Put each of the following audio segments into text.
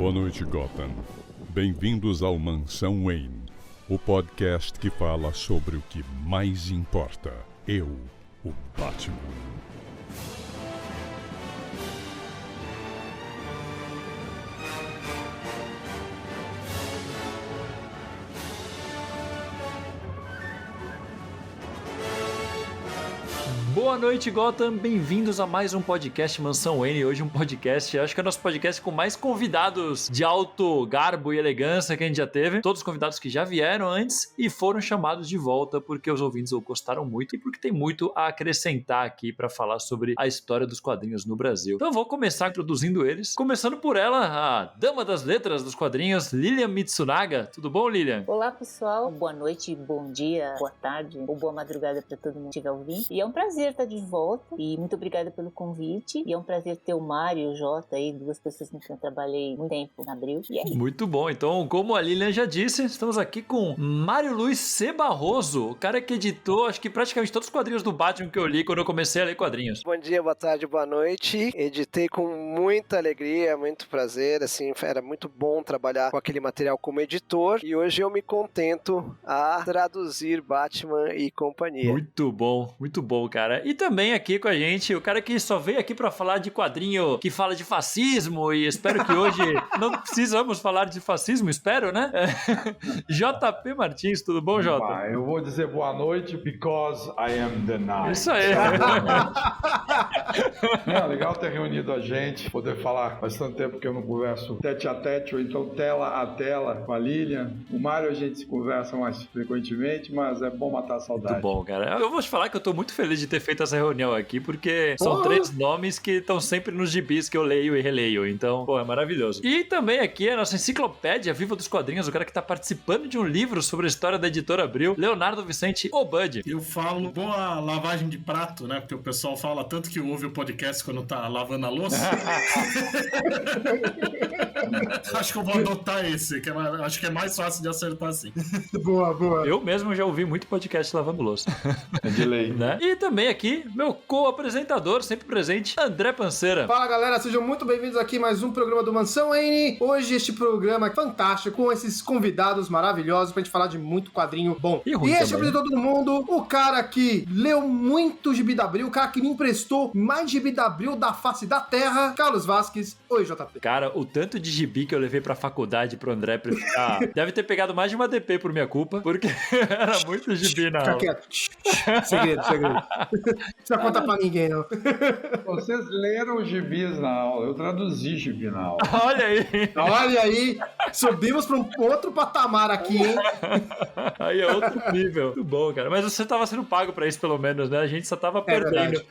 Boa noite, Gotham. Bem-vindos ao Mansão Wayne, o podcast que fala sobre o que mais importa. Eu, o Batman. Boa noite, Gotham, bem-vindos a mais um podcast Mansão Wayne. Hoje um podcast, acho que é o nosso podcast com mais convidados de alto garbo e elegância que a gente já teve. Todos os convidados que já vieram antes e foram chamados de volta porque os ouvintes gostaram muito e porque tem muito a acrescentar aqui para falar sobre a história dos quadrinhos no Brasil. Então eu vou começar introduzindo eles, começando por ela, a dama das letras dos quadrinhos, Lilian Mitsunaga. Tudo bom, Lilian? Olá, pessoal. Boa noite, bom dia, boa tarde ou boa madrugada para todo mundo que estiver ouvindo. E é um prazer estar de volta e muito obrigada pelo convite. E é um prazer ter o Mário e o Jota aí, duas pessoas com quem eu trabalhei muito tempo na Abril. E é isso. Muito bom. Então, como a Lilian já disse, estamos aqui com Mário Luiz C. Barroso, o cara que editou, acho que praticamente todos os quadrinhos do Batman que eu li quando eu comecei a ler quadrinhos. Bom dia, boa tarde, boa noite. Editei com muita alegria, muito prazer, assim, era muito bom trabalhar com aquele material como editor e hoje eu me contento a traduzir Batman e companhia. Muito bom, cara. E também aqui com a gente, o cara que só veio aqui pra falar de quadrinho que fala de fascismo e espero que hoje não precisamos falar de fascismo, espero, né? JP Martins, tudo bom, Jota? Eu vou dizer boa noite because I am the night. Isso aí. Não, legal ter reunido a gente, poder falar. Faz tanto tempo que eu não converso tete a tete ou então tela a tela com a Lilian. O Mário a gente se conversa mais frequentemente, mas é bom matar a saudade. Muito bom, cara. Eu vou te falar que eu tô muito feliz de ter feito essa reunião aqui, porque são três nomes que estão sempre nos gibis que eu leio e releio, então, pô, é maravilhoso. E também aqui a nossa enciclopédia viva dos quadrinhos, o cara que tá participando de um livro sobre a história da Editora Abril, Leonardo Vicente, o Bud. Eu falo boa lavagem de prato, né, porque o pessoal fala tanto que ouve o podcast quando tá lavando a louça. Acho que eu vou adotar esse, que acho que é mais fácil de acertar assim. Boa. Eu mesmo já ouvi muito podcast lavando louça. É de lei. Né? E também aqui, meu co-apresentador, sempre presente, André Panceira. Fala, galera, sejam muito bem-vindos aqui a mais um programa do Mansão Wayne. Hoje este programa é fantástico, com esses convidados maravilhosos pra gente falar de muito quadrinho bom. E ruim este também. apresentou todo mundo, o cara que leu muito Gibi da Abril, o cara que me emprestou mais Gibi da Abril da face da terra, Carlos Vasques. Oi, JP. Cara, o tanto de gibi que eu levei pra faculdade pro André pra ficar... Deve ter pegado mais de uma DP por minha culpa, porque era muito gibi na Fica aula. quieto. Segredo. Não precisa contar pra ninguém, não. Vocês leram os gibis na aula, eu traduzi gibi na aula. Olha aí. Olha aí, subimos pra um outro patamar aqui, hein? Aí é outro nível. Muito bom, cara. Mas você tava sendo pago pra isso, pelo menos, né? A gente só tava perdendo.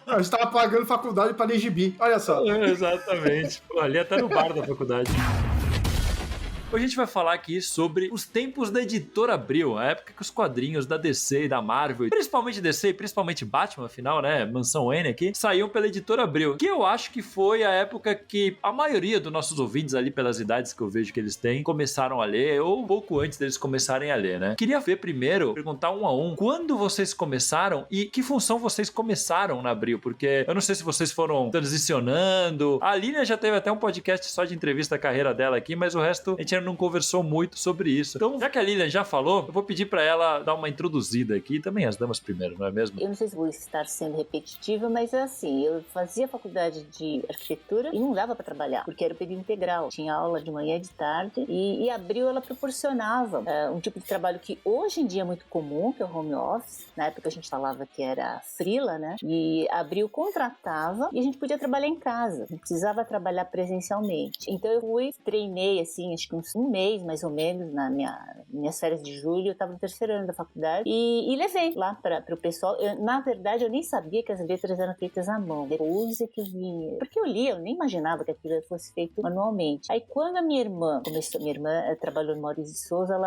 A gente tava pagando faculdade pra ler gibi. Olha só. Exatamente. Pô, ali até no bar da faculdade. Hoje a gente vai falar aqui sobre os tempos da Editora Abril, a época que os quadrinhos da DC e da Marvel, principalmente DC e principalmente Batman, afinal, né, Mansão Wayne aqui, saíam pela Editora Abril, que eu acho que foi a época que a maioria dos nossos ouvintes ali, pelas idades que eu vejo que eles têm, começaram a ler, ou um pouco antes deles começarem a ler, né. Queria ver primeiro, perguntar um a um, quando vocês começaram e que função vocês começaram na Abril, porque eu não sei se vocês foram transicionando, a Lilian já teve até um podcast só de entrevista à carreira dela aqui, mas o resto a gente não conversou muito sobre isso. Então, já que a Lilian já falou, eu vou pedir pra ela dar uma introduzida aqui, também as damas primeiro, não é mesmo? Eu não sei se vou estar sendo repetitiva, mas é assim, eu fazia faculdade de arquitetura e não dava para trabalhar, porque era o período integral. Tinha aula de manhã e de tarde e Abril ela proporcionava um tipo de trabalho que hoje em dia é muito comum, que é o home office. Na época a gente falava que era freela, né? E Abril contratava e a gente podia trabalhar em casa, não precisava trabalhar presencialmente. Então eu treinei assim, acho que um mês mais ou menos, minhas férias de julho, eu estava no terceiro ano da faculdade e levei lá para o pessoal. Na verdade, eu nem sabia que as letras eram feitas à mão. Depois é que eu vinha. Porque eu lia, eu nem imaginava que aquilo fosse feito manualmente. Aí quando a minha irmã trabalhou no Maurício de Souza,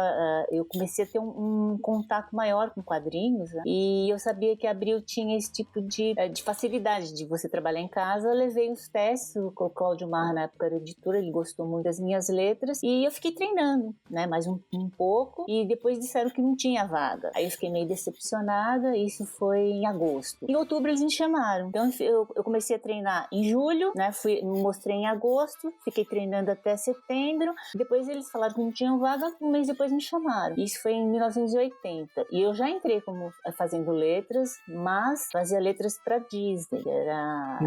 eu comecei a ter um contato maior com quadrinhos, né? E eu sabia que a Abril tinha esse tipo de facilidade de você trabalhar em casa. Eu levei os testes, o Cláudio Marra na época era editor, ele gostou muito das minhas letras e eu fiquei treinando, né, mais um pouco, e depois disseram que não tinha vaga. Aí eu fiquei meio decepcionada, isso foi em agosto. Em outubro eles me chamaram, então eu comecei a treinar em julho, né, me mostrei em agosto, fiquei treinando até setembro, depois eles falaram que não tinham vaga, um mês depois me chamaram. Isso foi em 1980, e eu já entrei como fazendo letras, mas fazia letras pra Disney, era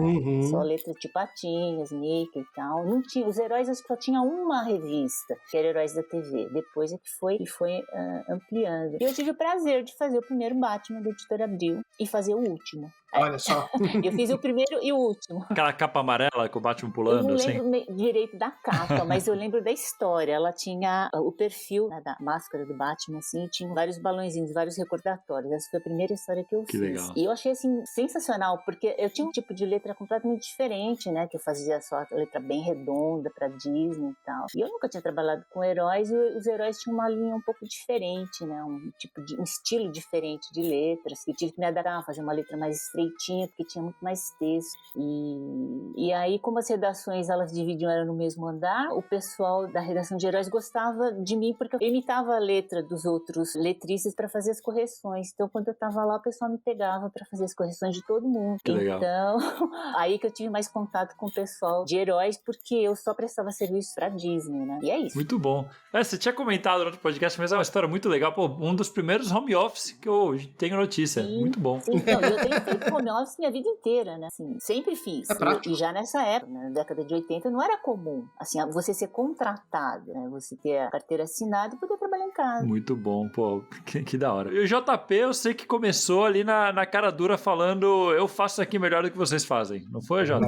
só letras de Patinhas, Mickey e tal. Não tinha, os heróis acho que só tinha uma revista, que era Heróis da TV. Depois é que foi ampliando. E eu tive o prazer de fazer o primeiro Batman da Editora Abril e fazer o último. Olha só. Eu fiz o primeiro e o último. Aquela capa amarela com o Batman pulando, eu não assim? lembro direito da capa, mas eu lembro da história. Ela tinha o perfil, né, da máscara do Batman, assim, e tinha vários balãozinhos, vários recordatórios. Essa foi a primeira história que eu fiz. Legal. E eu achei, assim, sensacional, porque eu tinha um tipo de letra completamente diferente, né, que eu fazia só a letra bem redonda pra Disney e tal. E eu nunca tinha trabalhado com heróis, e os heróis tinham uma linha um pouco diferente, né, um estilo diferente de letras. Eu tive que me adaptar, fazer uma letra mais estreitinha, porque tinha muito mais texto. E aí, como as redações elas dividiam, eram no mesmo andar, o pessoal da redação de heróis gostava de mim porque eu imitava a letra dos outros letristas para fazer as correções. Então, quando eu tava lá, o pessoal me pegava para fazer as correções de todo mundo. Que legal. Então, aí que eu tive mais contato com o pessoal de heróis, porque eu só prestava serviço pra Disney, né? E é isso. Muito bom. Você tinha comentado no outro podcast, mas é uma história muito legal. Pô, um dos primeiros home office que eu tenho notícia. Sim, muito bom. Sim, então, eu tenho feito home office minha vida inteira, né? Assim, sempre fiz. É prático. E já nessa época, na década de 80, não era comum, assim, você ser contratado, né? Você ter a carteira assinada e poder trabalhar em casa. Muito bom, pô, que da hora. E o JP, eu sei que começou ali na cara dura falando, eu faço isso aqui melhor do que vocês fazem. Não foi, JP?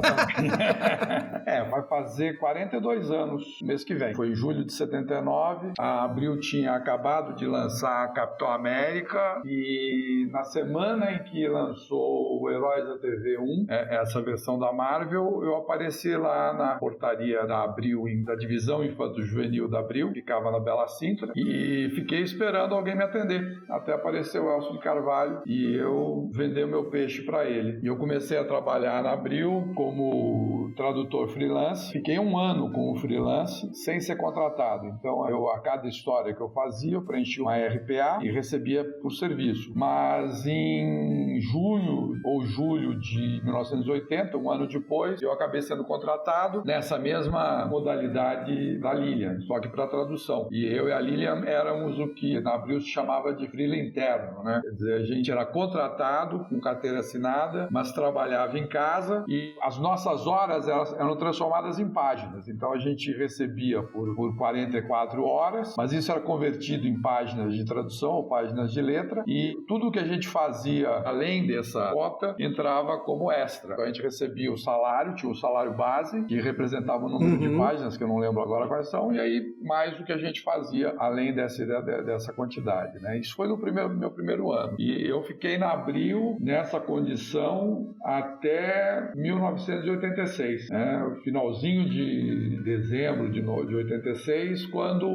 Vai fazer 42 anos mês que vem. Foi em julho de 79, a Abril tinha acabado de lançar Capitão América e na semana em que lançou o Heróis da TV 1, essa versão da Marvel, eu apareci lá na portaria da Abril, da divisão infanto-juvenil da Abril, ficava na Bela Sintra, e fiquei esperando alguém me atender, até apareceu o Elcio de Carvalho e eu vendi o meu peixe para ele. E eu comecei a trabalhar na Abril como tradutor freelance, fiquei um ano como freelance sem ser contratado. Então a cada história que eu fazia, eu preenchia uma RPA e recebia por serviço. Mas em junho ou julho de 1980, um ano depois, eu acabei sendo contratado nessa mesma modalidade da Lilian, só que para tradução. E eu e a Lilian éramos o que na Abril se chamava de freela interno, né? Quer dizer, a gente era contratado com carteira assinada, mas trabalhava em casa e as nossas horas eram transformadas em páginas. Então a gente recebia por 44 horas, mas isso era convertido em páginas de tradução ou páginas de letra, e tudo que a gente fazia além dessa cota entrava como extra. Então a gente recebia o salário, tinha o salário base, que representava o número de páginas, que eu não lembro agora quais são, e aí mais o que a gente fazia além dessa quantidade, né? Isso foi no meu primeiro ano. E eu fiquei na Abril nessa condição até 1986, né? O finalzinho de dezembro de 86, quando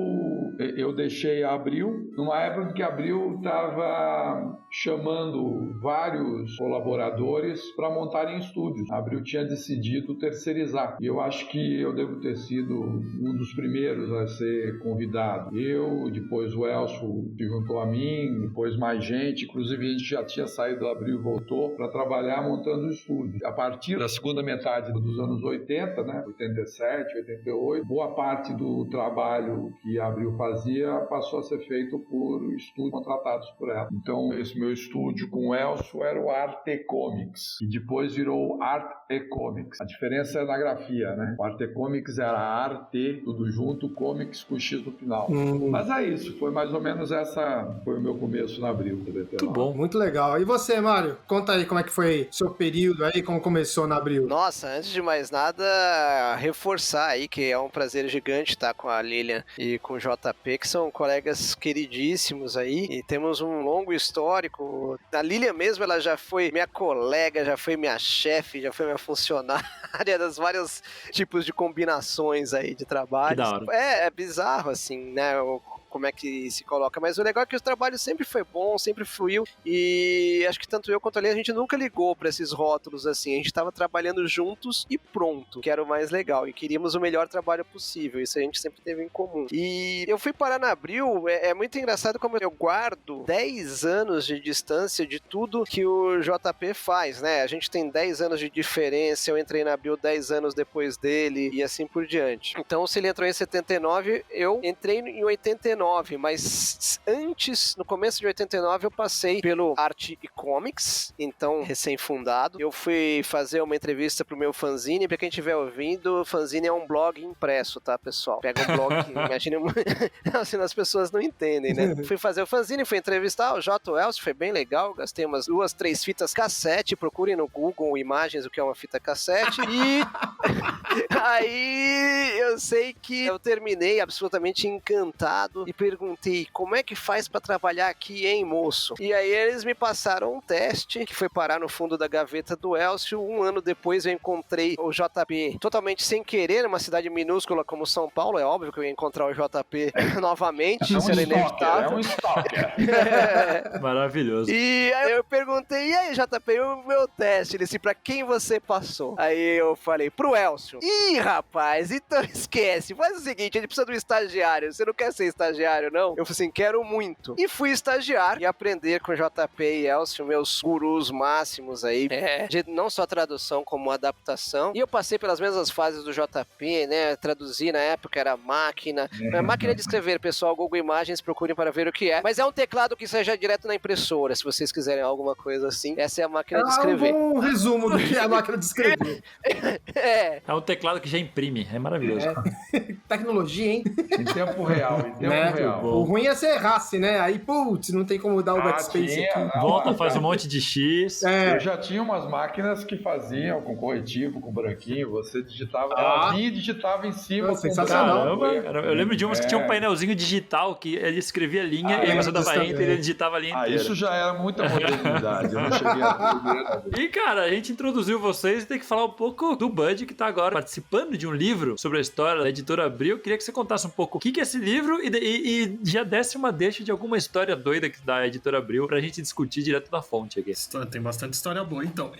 eu deixei a Abril, numa época que a Abril estava chamando vários colaboradores para montarem estúdios. A Abril tinha decidido terceirizar. E eu acho que eu devo ter sido um dos primeiros a ser convidado. Eu, depois o Elcio se juntou a mim, depois mais gente. Inclusive a gente já tinha saído da Abril e voltou para trabalhar montando o estúdio. A partir da segunda metade dos anos 80, né, 87, 88, boa parte do trabalho que a Abril fazia passou a ser feito por estúdios contratados por ela. Então, esse meu estúdio com o Elcio era o Arte Comics, e depois virou Art e Comics. A diferença é na grafia, né? O Arte Comics era arte, tudo junto, comics com X no final. Mas é isso, foi mais ou menos foi o meu começo na Abril. Muito bom. Muito legal. E você, Mário? Conta aí como é que foi seu período aí, como começou na Abril. Nossa, antes de mais nada, reforçar aí que é um prazer gigante estar com a Lilian e com o JP, que são colegas queridíssimos aí, e temos um longo histórico. A Lilian mesmo, ela já foi minha colega, já foi minha chefe, já foi minha funcionária, das vários tipos de combinações aí de trabalho. Que da hora. É bizarro, assim, né? como é que se coloca, mas o legal é que o trabalho sempre foi bom, sempre fluiu, e acho que tanto eu quanto ali a gente nunca ligou pra esses rótulos assim, a gente tava trabalhando juntos e pronto, que era o mais legal, e queríamos o melhor trabalho possível, isso a gente sempre teve em comum. E eu fui parar na Abril, é muito engraçado como eu guardo 10 anos de distância de tudo que o JP faz, né? A gente tem 10 anos de diferença, eu entrei na Abril 10 anos depois dele e assim por diante. Então, se ele entrou em 79, eu entrei em 89, mas antes, no começo de 89, eu passei pelo Arte e Comics, então recém-fundado. Eu fui fazer uma entrevista pro meu fanzine, pra quem estiver ouvindo, fanzine é um blog impresso, tá, pessoal? Pega um blog, imagina, assim, as pessoas não entendem, né? Fui fazer o fanzine, fui entrevistar o J. Wells, foi bem legal, gastei umas 2, 3 fitas cassete, procurem no Google imagens o que é uma fita cassete, e aí eu sei que eu terminei absolutamente encantado e perguntei, como é que faz pra trabalhar aqui, hein, moço? E aí eles me passaram um teste, que foi parar no fundo da gaveta do Elcio. Um ano depois eu encontrei o JP totalmente sem querer, numa cidade minúscula como São Paulo, é óbvio que eu ia encontrar o JP novamente, isso era inevitável. É um stalker. Maravilhoso. E aí eu perguntei, e aí, JP, o meu teste? Ele disse, pra quem você passou? Aí eu falei, pro Elcio. Ih, rapaz, então esquece. Faz o seguinte, ele precisa de um estagiário. Você não quer ser estagiário, não? Eu falei assim, quero muito. E fui estagiar e aprender com JP e Elcio, meus gurus máximos aí. De não só tradução, como adaptação. E eu passei pelas mesmas fases do JP, né? Traduzir na época era máquina. Máquina de escrever, pessoal, Google Imagens, procurem para ver o que é. Mas é um teclado que seja direto na impressora, se vocês quiserem alguma coisa assim. Essa é a máquina de escrever. É um bom resumo do que é a máquina de escrever. É um teclado que já imprime, é maravilhoso. Tecnologia, hein? Em tempo real, real. O ruim é se errasse, né? Aí, putz, não tem como dar o backspace aqui. Volta, faz um monte de X. Eu já tinha umas máquinas que faziam com corretivo, com branquinho, você digitava, ela vinha e digitava em cima. Sensacional. Caramba, eu lembro de umas que tinha um painelzinho digital que ele escrevia a linha e aí você dava enter e ele digitava a linha inteira. Isso já era muita modernidade, eu não cheguei a ver. E cara, a gente introduziu vocês e tem que falar um pouco do Bud, que tá agora participando de um livro sobre a história da Editora Abril. Eu queria que você contasse um pouco o que é esse livro e já desse uma deixa de alguma história doida da Editora Abril pra gente discutir direto da fonte aqui. Tem bastante história boa. Então,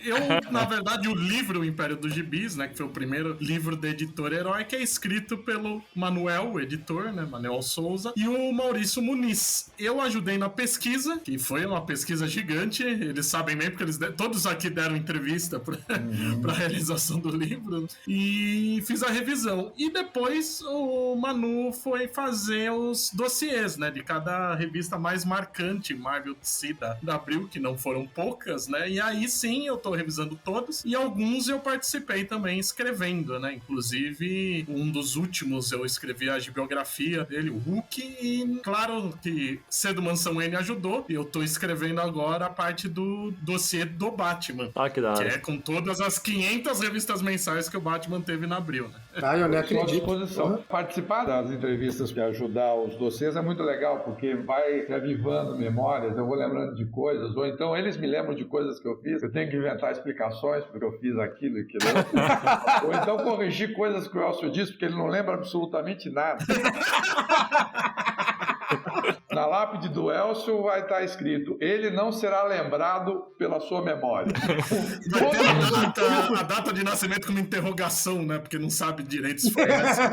na verdade, o livro O Império dos Gibis, né, que foi o primeiro livro da Editora Herói, que é escrito pelo Manuel, o editor, né, Manuel Souza, e o Maurício Muniz. Eu ajudei na pesquisa, que foi uma pesquisa gigante, eles sabem bem, porque todos aqui deram entrevista pra realização do livro, e fiz a revisão. E depois o Manu foi fazer os dossiês, né, de cada revista mais marcante, Marvel DC da Abril, que não foram poucas, né, e aí sim eu tô revisando todos, e alguns eu participei também escrevendo, né, inclusive um dos últimos eu escrevi a biografia dele, o Hulk, e claro que Cedo Mansão N ajudou, e eu tô escrevendo agora a parte do dossiê do Batman, que da hora. Que é com todas as 500 revistas mensais que o Batman teve na Abril, né. Eu nem acredito. Participar das entrevistas e ajudar os dossiês é muito legal, porque vai reavivando memórias, eu vou lembrando de coisas, ou então eles me lembram de coisas que eu fiz, eu tenho que inventar explicações porque eu fiz aquilo e aquilo outro. Ou então corrigir coisas que o Elcio disse, porque ele não lembra absolutamente nada. Na lápide do Elcio vai estar escrito: ele não será lembrado pela sua memória. A data de nascimento com uma interrogação, né? Porque não sabe direito se foi essa.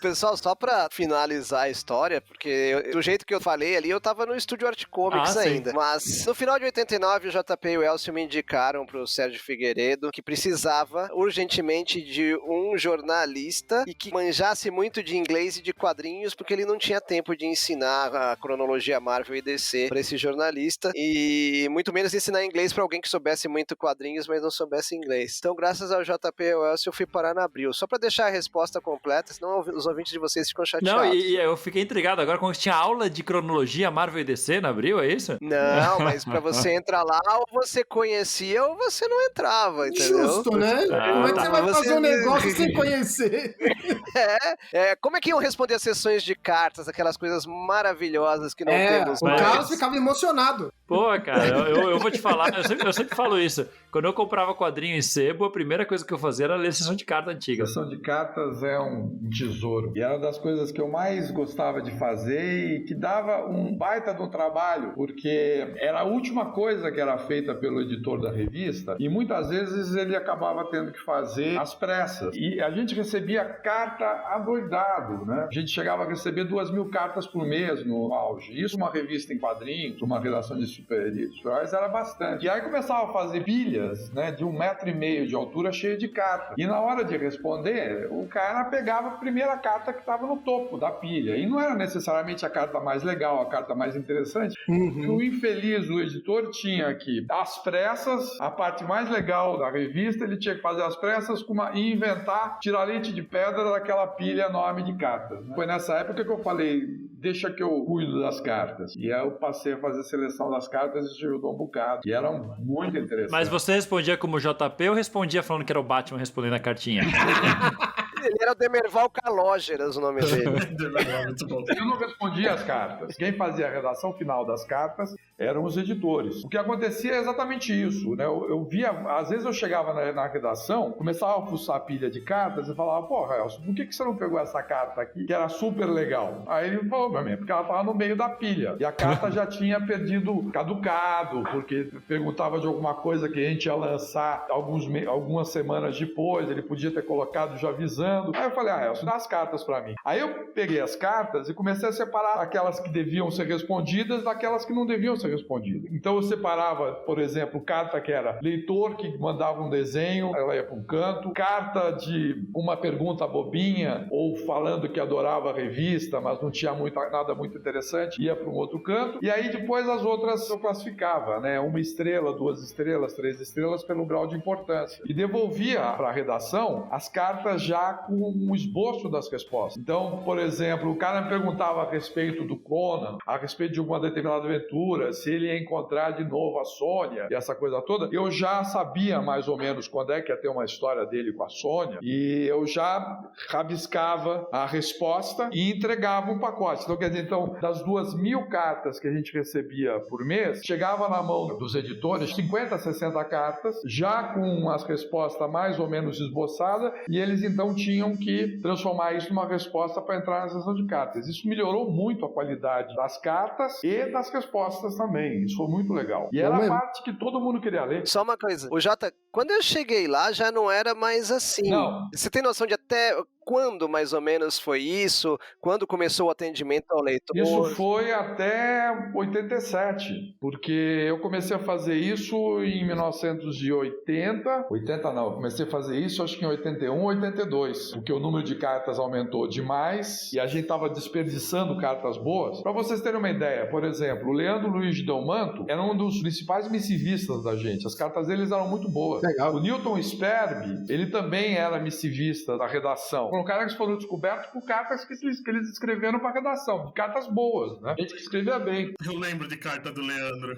Pessoal, só pra finalizar a história, porque do jeito que eu falei ali, eu tava no Estúdio Arte Comics ainda. Mas no final de 89, o JP e o Elcio me indicaram pro Sérgio Figueiredo que precisava urgentemente de um jornalista e que manjasse muito de inglês e de quadrinhos, porque ele não tinha tempo de ensinar a cronologia Marvel e DC pra esse jornalista, e muito menos ensinar inglês pra alguém que soubesse muito quadrinhos, mas não soubesse inglês. Então, graças ao JP e ao Elcio, eu fui parar na Abril. Só pra deixar a resposta completa, senão os ouvintes de vocês ficam chateados. Não, e eu fiquei intrigado agora como tinha aula de cronologia Marvel e DC na Abril, é isso? Não, mas pra você entrar lá, ou você conhecia ou você não entrava, entendeu? Justo, né? Como é que você vai fazer um negócio sem conhecer? Como é que iam responder as sessões de cartas, aquelas coisas maravilhosas que não temos mais? O Carlos ficava emocionado. Pô, cara, eu vou te falar, eu sempre falo isso. Quando eu comprava quadrinho em sebo, a primeira coisa que eu fazia era ler sessão de carta antiga. Sessão de cartas é um tesouro. E era das coisas que eu mais gostava de fazer e que dava um baita do trabalho, porque era a última coisa que era feita pelo editor da revista e muitas vezes ele acabava tendo que fazer às pressas. E a gente recebia carta adoidado, né? A gente chegava a receber 2.000 cartas por mês no auge. Isso uma revista em quadrinhos, uma redação de super-heróis era bastante. E aí começava a fazer pilhas, né, de 1,5 metro de altura cheia de cartas. E na hora de responder, o cara pegava a primeira carta que estava no topo da pilha. E não era necessariamente a carta mais legal, a carta mais interessante. O infeliz, o editor, tinha aqui às pressas, a parte mais legal da revista, ele tinha que fazer às pressas e inventar, tirar leite de pedra daquela pilha enorme de cartas. Foi nessa época que eu falei, deixa que eu cuido das cartas. E aí eu passei a fazer a seleção das cartas e isso ajudou um bocado. E eram muito interessantes. Mas você respondia como JP ou respondia falando que era o Batman respondendo a cartinha? Ele era o Demerval Calógeras, o nome dele. Eu não respondia as cartas. Quem fazia a redação final das cartas eram os editores. O que acontecia é exatamente isso, né? Eu via, às vezes eu chegava na redação, começava a fuçar a pilha de cartas e falava, porra, Elcio, por que você não pegou essa carta aqui, que era super legal? Aí ele falou, meu amigo, porque ela estava no meio da pilha. E a carta já tinha perdido caducado, porque perguntava de alguma coisa que a gente ia lançar algumas semanas depois, ele podia ter colocado já avisando. Aí eu falei, Elcio, dá as cartas pra mim. Aí eu peguei as cartas e comecei a separar aquelas que deviam ser respondidas daquelas que não deviam ser respondidas. Então eu separava, por exemplo, carta que era leitor que mandava um desenho, ela ia pra um canto, carta de uma pergunta bobinha ou falando que adorava a revista, mas não tinha nada muito interessante, ia para um outro canto. E aí depois as outras eu classificava, né? 1 estrela, 2 estrelas, 3 estrelas pelo grau de importância. E devolvia para a redação as cartas já com um esboço das respostas. Então, por exemplo, o cara me perguntava a respeito do Conan, a respeito de uma determinada aventura, se ele ia encontrar de novo a Sônia e essa coisa toda, eu já sabia mais ou menos quando é que ia ter uma história dele com a Sônia e eu já rabiscava a resposta e entregava um pacote. Então, quer dizer, das 2.000 cartas que a gente recebia por mês, chegava na mão dos editores 50, 60 cartas, já com as respostas mais ou menos esboçadas, e eles então tinham que transformar isso numa resposta para entrar na sessão de cartas. Isso melhorou muito a qualidade das cartas e das respostas também. Isso foi muito legal. E era a parte que todo mundo queria ler. Só uma coisa, o Jota, quando eu cheguei lá já não era mais assim. Não. Você tem noção de até quando mais ou menos foi isso? Quando começou o atendimento ao leitor? Isso foi até 87, porque eu comecei a fazer isso em 1980. 80 não, eu comecei a fazer isso acho que em 81, 82, porque o número de cartas aumentou demais e a gente estava desperdiçando cartas boas. Para vocês terem uma ideia, por exemplo, o Leandro Luiz de Delmanto era um dos principais missivistas da gente. As cartas deles eram muito boas. Legal. O Newton Sperby, ele também era missivista da redação. Foram caras que foram descobertos por cartas que eles escreveram para a redação, de cartas boas, né? Gente que escrevia bem. Eu lembro de carta do Leandro.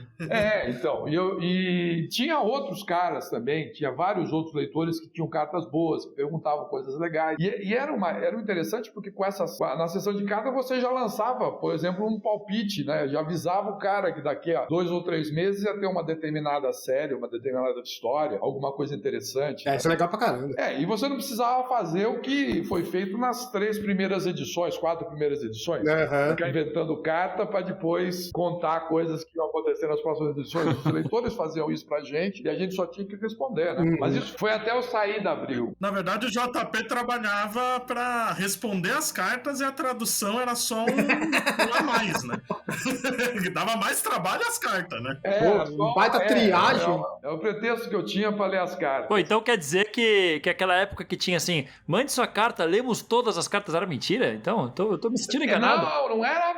Então, e tinha outros caras também, tinha vários outros leitores que tinham cartas boas, que perguntavam coisas legais. E era interessante porque na sessão de carta você já lançava, por exemplo, um palpite, né? Já avisava o cara que daqui a 2 ou 3 meses ia ter uma determinada série, uma determinada história, alguma coisa interessante. Isso é legal pra caramba. E você não precisava fazer o que foi feito nas 3 primeiras edições, 4 primeiras edições. Ficar inventando carta para depois contar coisas que iam acontecer nas próximas edições. Os leitores faziam isso pra gente e a gente só tinha que responder, né? Mas isso foi até eu sair da Abril. Na verdade, o JP trabalhava para responder as cartas e a tradução era só um a mais, né? Dava mais trabalho as cartas, né? Baita triagem. É o pretexto que eu tinha para ler as cartas. Pô, então quer dizer que aquela época que tinha assim, mande sua carta, lemos todas as cartas, era mentira? Então, eu tô me sentindo enganado. Não era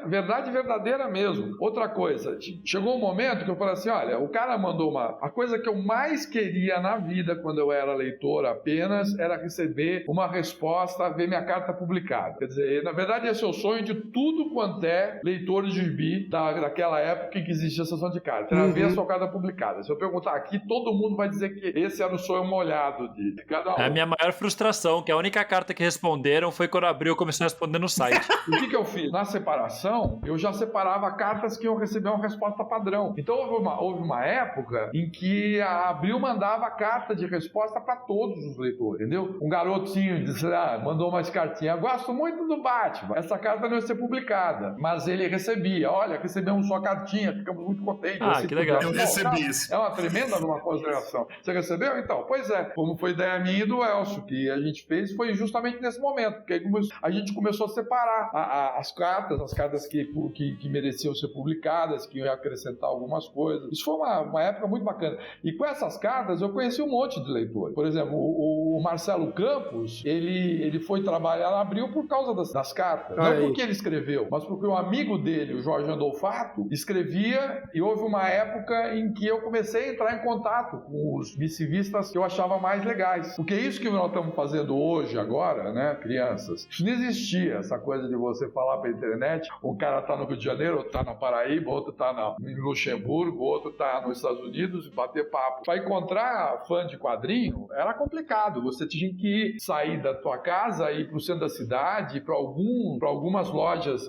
verdade verdadeira mesmo. Outra coisa, chegou um momento que eu falei assim, olha, o cara mandou a coisa que eu mais queria na vida quando eu era leitor apenas era receber uma resposta, ver minha carta publicada. Quer dizer, na verdade esse é o sonho de tudo quanto é leitor de gibi daquela época que existia a sessão de carta. Era ver a sua carta publicada. Se eu perguntar aqui, todo mundo vai dizer que esse era o sonho molhado de cada um. É a minha maior frustração, que a única carta que responderam foi quando abriu e começou a responder no site. O que eu fiz? Na separação, eu já separava cartas que iam receber uma resposta resposta padrão. Então houve uma época em que a Abril mandava carta de resposta para todos os leitores, entendeu? Um garotinho disse, mandou umas cartinhas, gosto muito do Batman. Essa carta não ia ser publicada, mas ele recebia, olha, recebemos sua cartinha, ficamos muito contentes. Ah, que legal. Eu recebi isso. É uma tremenda uma consideração. Você recebeu? Então, pois é. Como foi ideia minha e do Elcio, que a gente fez foi justamente nesse momento, porque aí a gente começou a separar as cartas que mereciam ser publicadas, que iam acrescentar algumas coisas. Isso foi uma época muito bacana. E com essas cartas eu conheci um monte de leitores. Por exemplo, o Marcelo Campos, ele foi trabalhar na Abril por causa das cartas. Não porque ele escreveu, mas porque um amigo dele, o Jorge Andolfato, escrevia, e houve uma época em que eu comecei a entrar em contato com os missivistas que eu achava mais legais. Porque isso que nós estamos fazendo hoje, agora, né, crianças, isso não existia, essa coisa de você falar pela internet, um cara tá no Rio de Janeiro, outro tá na Paraíba, outro tá em Luxemburgo, outro tá nos Estados Unidos e bater papo. Para encontrar fã de quadrinho, era complicado. Você tinha que sair da tua casa e ir pro centro da cidade, para algumas lojas,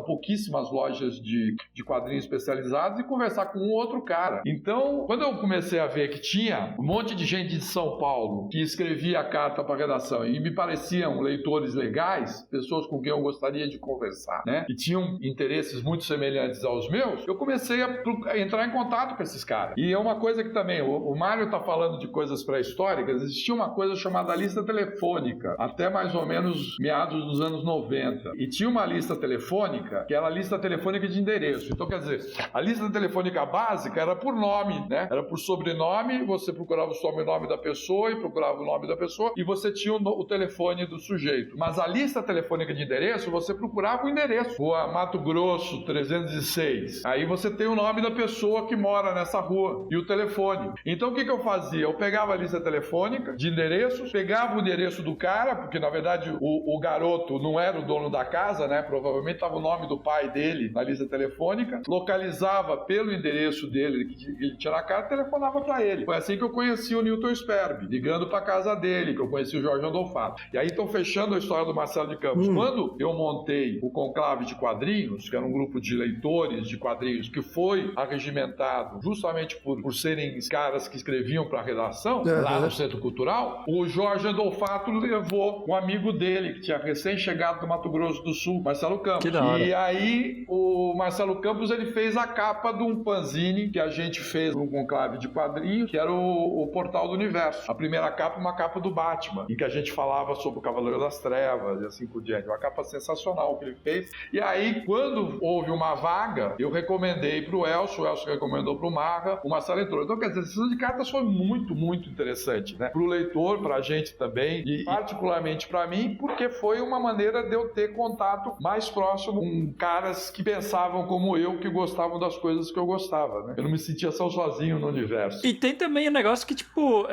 pouquíssimas lojas de quadrinhos especializados e conversar com um outro cara. Então, quando eu comecei a ver que tinha um monte de gente de São Paulo que escrevia a carta para a redação e me pareciam leitores legais, pessoas com quem eu gostaria de conversar, né? Que tinham interesses muito semelhantes aos meus, eu comecei a entrar em contato com esses caras. E é uma coisa que também, o Mário tá falando de coisas pré-históricas, existia uma coisa chamada lista telefônica, até mais ou menos meados dos anos 90. E tinha uma lista telefônica, que era a lista telefônica de endereço. Então, quer dizer, a lista telefônica básica era por nome, né? Era por sobrenome, você procurava o sobrenome da pessoa e procurava o nome da pessoa, e você tinha o telefone do sujeito. Mas a lista telefônica de endereço, você procurava o endereço. Rua Mato Grosso, 306. Aí você tem o nome da pessoa que mora nessa rua e o telefone. Então o que eu fazia? Eu pegava a lista telefônica de endereços, pegava o endereço do cara, porque na verdade o garoto não era o dono da casa, né? Provavelmente estava o nome do pai dele na lista telefônica, localizava pelo endereço dele que ele tinha na carta, telefonava para ele. Foi assim que eu conheci o Newton Sperby, ligando para casa dele, que eu conheci o Jorge Andolfato. E aí estou fechando a história do Marcelo de Campos. Quando eu montei o Conclave de Quadrinhos, que era um grupo de leitores de quadrinhos que foi arregimentado justamente por serem caras que escreviam para a redação, lá no Centro Cultural, o Jorge Andolfato levou um amigo dele, que tinha recém-chegado do Mato Grosso do Sul, Marcelo Campos. E aí o Marcelo Campos, ele fez a capa de um fanzine que a gente fez no Conclave de Quadrinhos, que era o Portal do Universo. A primeira capa, uma capa do Batman, em que a gente falava sobre o Cavaleiro das Trevas e assim por diante. Uma capa sensacional que ele fez. E aí, quando houve uma vaga, eu recomendei para o Elcio recomendou para o Marra, o Marcelo entrou. Então, quer dizer, a sessão de cartas foi muito, muito interessante, né? Para o leitor, para a gente também, e particularmente para mim, porque foi uma maneira de eu ter contato mais próximo com caras que pensavam como eu, que gostavam das coisas que eu gostava, né? Eu não me sentia só sozinho no universo. E tem também um negócio que, tipo,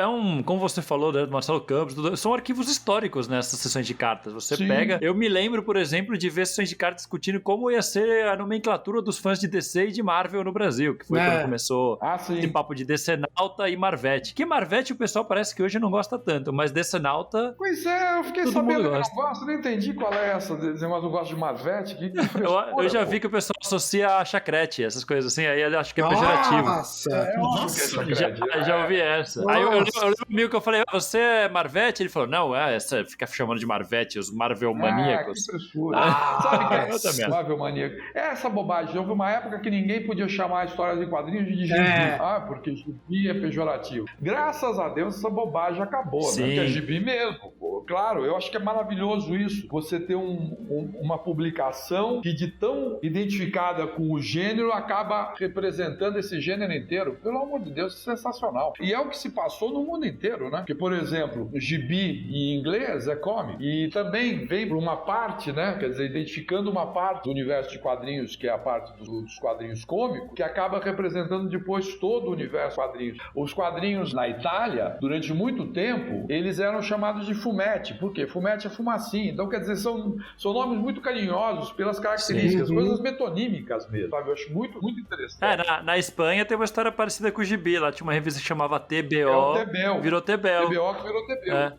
como você falou, né, do Marcelo Campos, são arquivos históricos nessas sessões de cartas. Você pega... Eu me lembro, por exemplo, de ver sessões de cartas discutindo como ia ser a nomenclatura dos fãs de DC e de Marvel no Brasil, que foi quando começou esse papo de Decenalta e Marvete. Que Marvete o pessoal parece que hoje não gosta tanto, mas Decenalta... Pois é, eu fiquei sabendo que eu não gosto, não entendi qual é essa, mas eu gosto de Marvete. Eu já vi que o pessoal associa a chacrete, essas coisas assim, aí acho que é pejorativo. Nossa! Já ouvi essa. Aí eu lembro amigo que eu falei, você é Marvete? Ele falou, não, essa fica chamando de Marvete, os Marvel maníacos. Que frescura. Sabe que é Marvel maníaco? Essa bobagem. Houve uma época que ninguém podia chamar histórias em quadrinhos de gibi. Porque gibi é pejorativo. Graças a Deus essa bobagem acabou, né? Porque é gibi mesmo. Claro, eu acho que é maravilhoso isso. Você ter uma publicação que de tão identificada com o gênero acaba representando esse gênero inteiro. Pelo amor de Deus, é sensacional. E é o que se passou no mundo inteiro, né? Porque, por exemplo, gibi em inglês é comic. E também vem por uma parte, né? Quer dizer, identificando uma parte do universo de quadrinhos, que é a parte dos quadrinhos cômicos, que acaba representando depois todo o universo de quadrinhos. Os quadrinhos na Itália, durante muito tempo, eles eram chamados de fumetti. fumete. Por quê? Fumete é fumacinha. Então, quer dizer, são nomes muito carinhosos pelas características, coisas metonímicas mesmo, sabe? Eu acho muito, muito interessante. Na Espanha tem uma história parecida com o Gibi. Lá tinha uma revista que chamava TBO. É o Tebel. Virou Tebel. TBO que virou Tebel.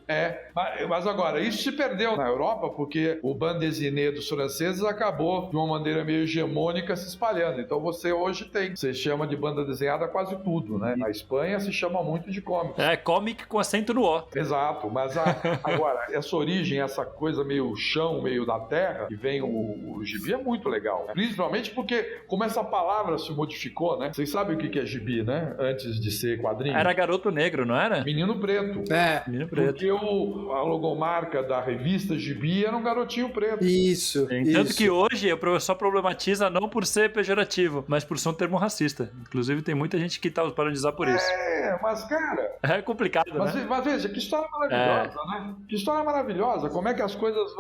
Mas agora, isso se perdeu na Europa porque o bande dessinée dos franceses acabou de uma maneira meio hegemônica se espalhando. Então você hoje você chama de banda desenhada quase tudo, né? Na Espanha se chama muito de comics. Comic com acento no O. Exato, mas agora, essa origem, essa coisa meio chão, meio da terra, que vem o gibi é muito legal. Né? Principalmente porque, como essa palavra se modificou, né? Vocês sabem o que é gibi, né? Antes de ser quadrinho. Era garoto negro, não era? Menino preto. Menino preto. Porque a logomarca da revista Gibi era um garotinho preto. Isso. Tanto que hoje o professor problematiza não por ser pejorativo, mas por ser um termo racista. Inclusive tem muita gente que tá parando de usar por isso. Mas cara... É complicado, mas né? Veja, que história maravilhosa, né? Que história maravilhosa. Como é que as coisas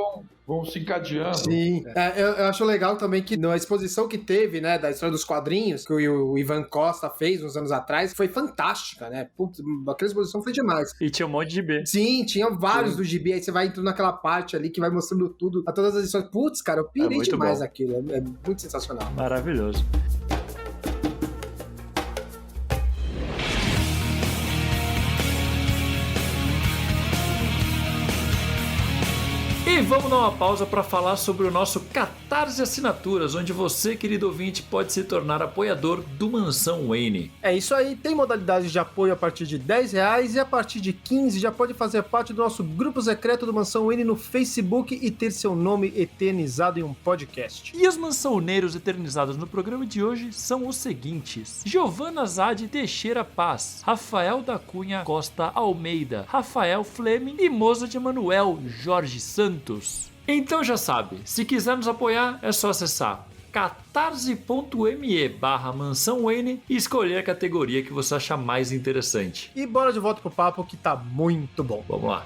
vão se encadeando. Sim. Eu acho legal também que na exposição que teve, né, da história dos quadrinhos, que o Ivan Costa fez uns anos atrás, foi fantástica, né? Putz, aquela exposição foi demais. E tinha um monte de gibi. Sim, tinha vários do gibi. Aí você vai entrando naquela parte ali que vai mostrando tudo, a todas as histórias. Putz, cara, eu pirei demais naquilo. É muito sensacional. Maravilhoso. E vamos dar uma pausa para falar sobre o nosso Catarse Assinaturas, onde você, querido ouvinte, pode se tornar apoiador do Mansão Wayne. É isso aí, tem modalidades de apoio a partir de R$10 e a partir de 15 já pode fazer parte do nosso grupo secreto do Mansão Wayne no Facebook e ter seu nome eternizado em um podcast. E os mansãoneiros eternizados no programa de hoje são os seguintes: Giovana Zade Teixeira Paz, Rafael da Cunha Costa Almeida, Rafael Fleming e Moza de Emanuel Jorge Santos. Então já sabe, se quiser nos apoiar é só acessar catarse.me/Mansão Wayne e escolher a categoria que você achar mais interessante. E bora de volta pro papo que tá muito bom. Vamos lá.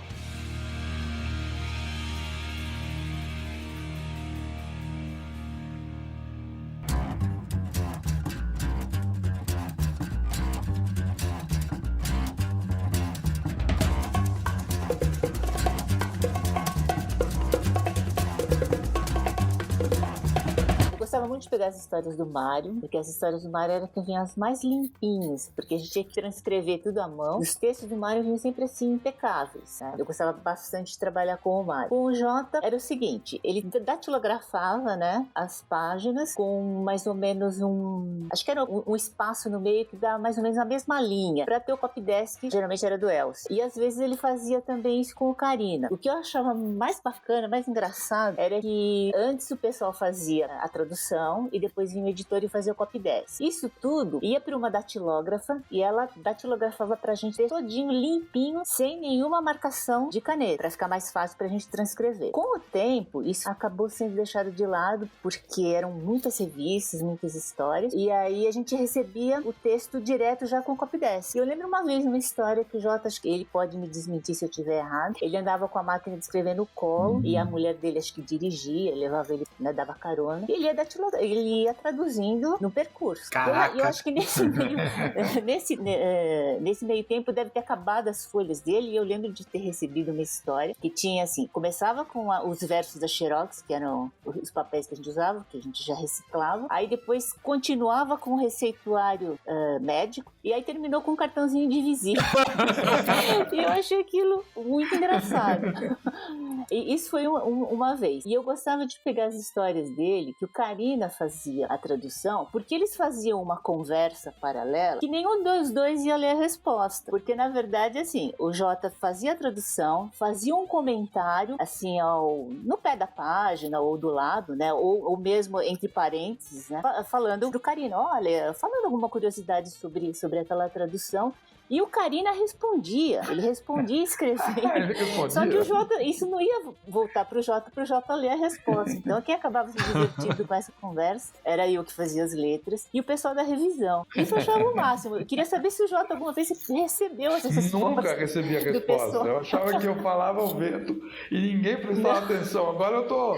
Muito de pegar as histórias do Mário, porque as histórias do Mário eram que vinham as mais limpinhas, porque a gente tinha que transcrever tudo à mão. Os textos do Mário vinham sempre assim impecáveis, né? Eu gostava bastante de trabalhar com o Mário. Com o Jota era o seguinte, ele datilografava, né, as páginas com mais ou menos acho que era um espaço no meio que dá mais ou menos a mesma linha. Para ter o copydesk, geralmente era do Elcio. E às vezes ele fazia também isso com o Carina. O que eu achava mais bacana, mais engraçado, era que antes o pessoal fazia a tradução e depois vinha o editor e fazia o copydesk. Isso tudo ia para uma datilógrafa e ela datilografava pra gente todinho limpinho, sem nenhuma marcação de caneta, para ficar mais fácil pra gente transcrever. Com o tempo, isso acabou sendo deixado de lado porque eram muitas revistas, muitas histórias, e aí a gente recebia o texto direto já com o copydesk. Eu lembro uma vez uma história que o Jota, acho que ele pode me desmentir se eu estiver errado, ele andava com a máquina de escrever no colo e a mulher dele acho que dirigia, levava ele, né, dava carona, e ele ia traduzindo no percurso. Eu acho que nesse meio tempo deve ter acabado as folhas dele, e eu lembro de ter recebido uma história que tinha assim, começava com os versos da Xerox, que eram os papéis que a gente usava, que a gente já reciclava, aí depois continuava com o receituário médico, e aí terminou com um cartãozinho de visita. E eu achei aquilo muito engraçado. E isso foi uma vez. E eu gostava de pegar as histórias dele, que o Carina fazia a tradução, porque eles faziam uma conversa paralela que nenhum dos dois ia ler a resposta. Porque, na verdade, assim, o Jota fazia a tradução, fazia um comentário, assim, no pé da página ou do lado, né? Ou mesmo entre parênteses, né? Falando pro Carina, olha, falando alguma curiosidade sobre aquela tradução. E o Carina respondia, ele respondia escrevendo. Só que o Jota, isso não ia voltar pro Jota ler a resposta. Então quem acabava se divertindo com essa conversa era eu que fazia as letras e o pessoal da revisão. Isso eu achava o máximo. Eu queria saber se o Jota alguma vez recebeu essas respostas. Nunca recebi a resposta. Eu achava que eu falava ao vento e ninguém prestava atenção. Agora eu tô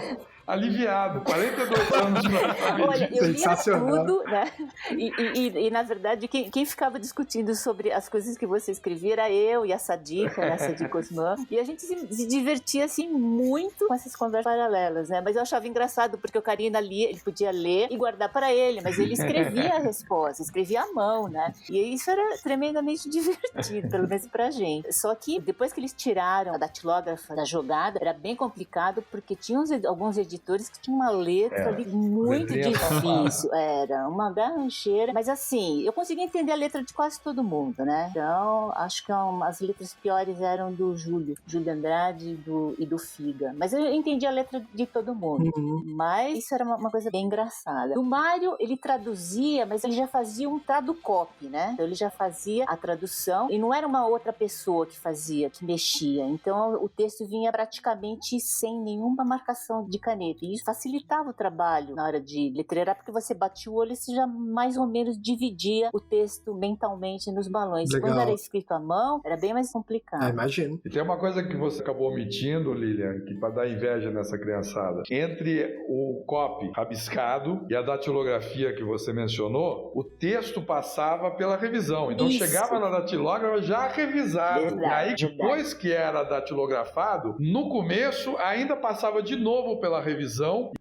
aliviado. 42 anos pra Olha, eu lia tudo, né? E na verdade, quem ficava discutindo sobre as coisas que você escrevia era eu e a Sadiqa, né? Sadiqa Osman. E a gente se divertia, assim, muito com essas conversas paralelas, né? Mas eu achava engraçado, porque o Karina lia, ele podia ler e guardar para ele, mas ele escrevia a resposta, escrevia à mão, né? E isso era tremendamente divertido, pelo menos pra gente. Só que depois que eles tiraram a datilógrafa da jogada, era bem complicado, porque tinha alguns editores que tinham uma letra ali muito difícil. Era uma garrancheira. Mas assim, eu conseguia entender a letra de quase todo mundo, né? Então, acho que as letras piores eram do Júlio Andrade e do Figa. Mas eu entendi a letra de todo mundo. Mas isso era uma coisa bem engraçada. Do Mário, ele traduzia, mas ele já fazia um traducopy, né? Então ele já fazia a tradução e não era uma outra pessoa que fazia, que mexia. Então o texto vinha praticamente sem nenhuma marcação de caneta. E isso facilitava o trabalho na hora de letreirar, porque você batia o olho e você já mais ou menos dividia o texto mentalmente nos balões. Legal. Quando era escrito à mão, era bem mais complicado. Imagino. E tem uma coisa que você acabou omitindo, Lilian, que para dar inveja nessa criançada. Entre o copy rabiscado e a datilografia que você mencionou, o texto passava pela revisão. Então chegava na datilógrafa já revisado. Verdade, e aí, depois que era datilografado, no começo ainda passava de novo pela revisão.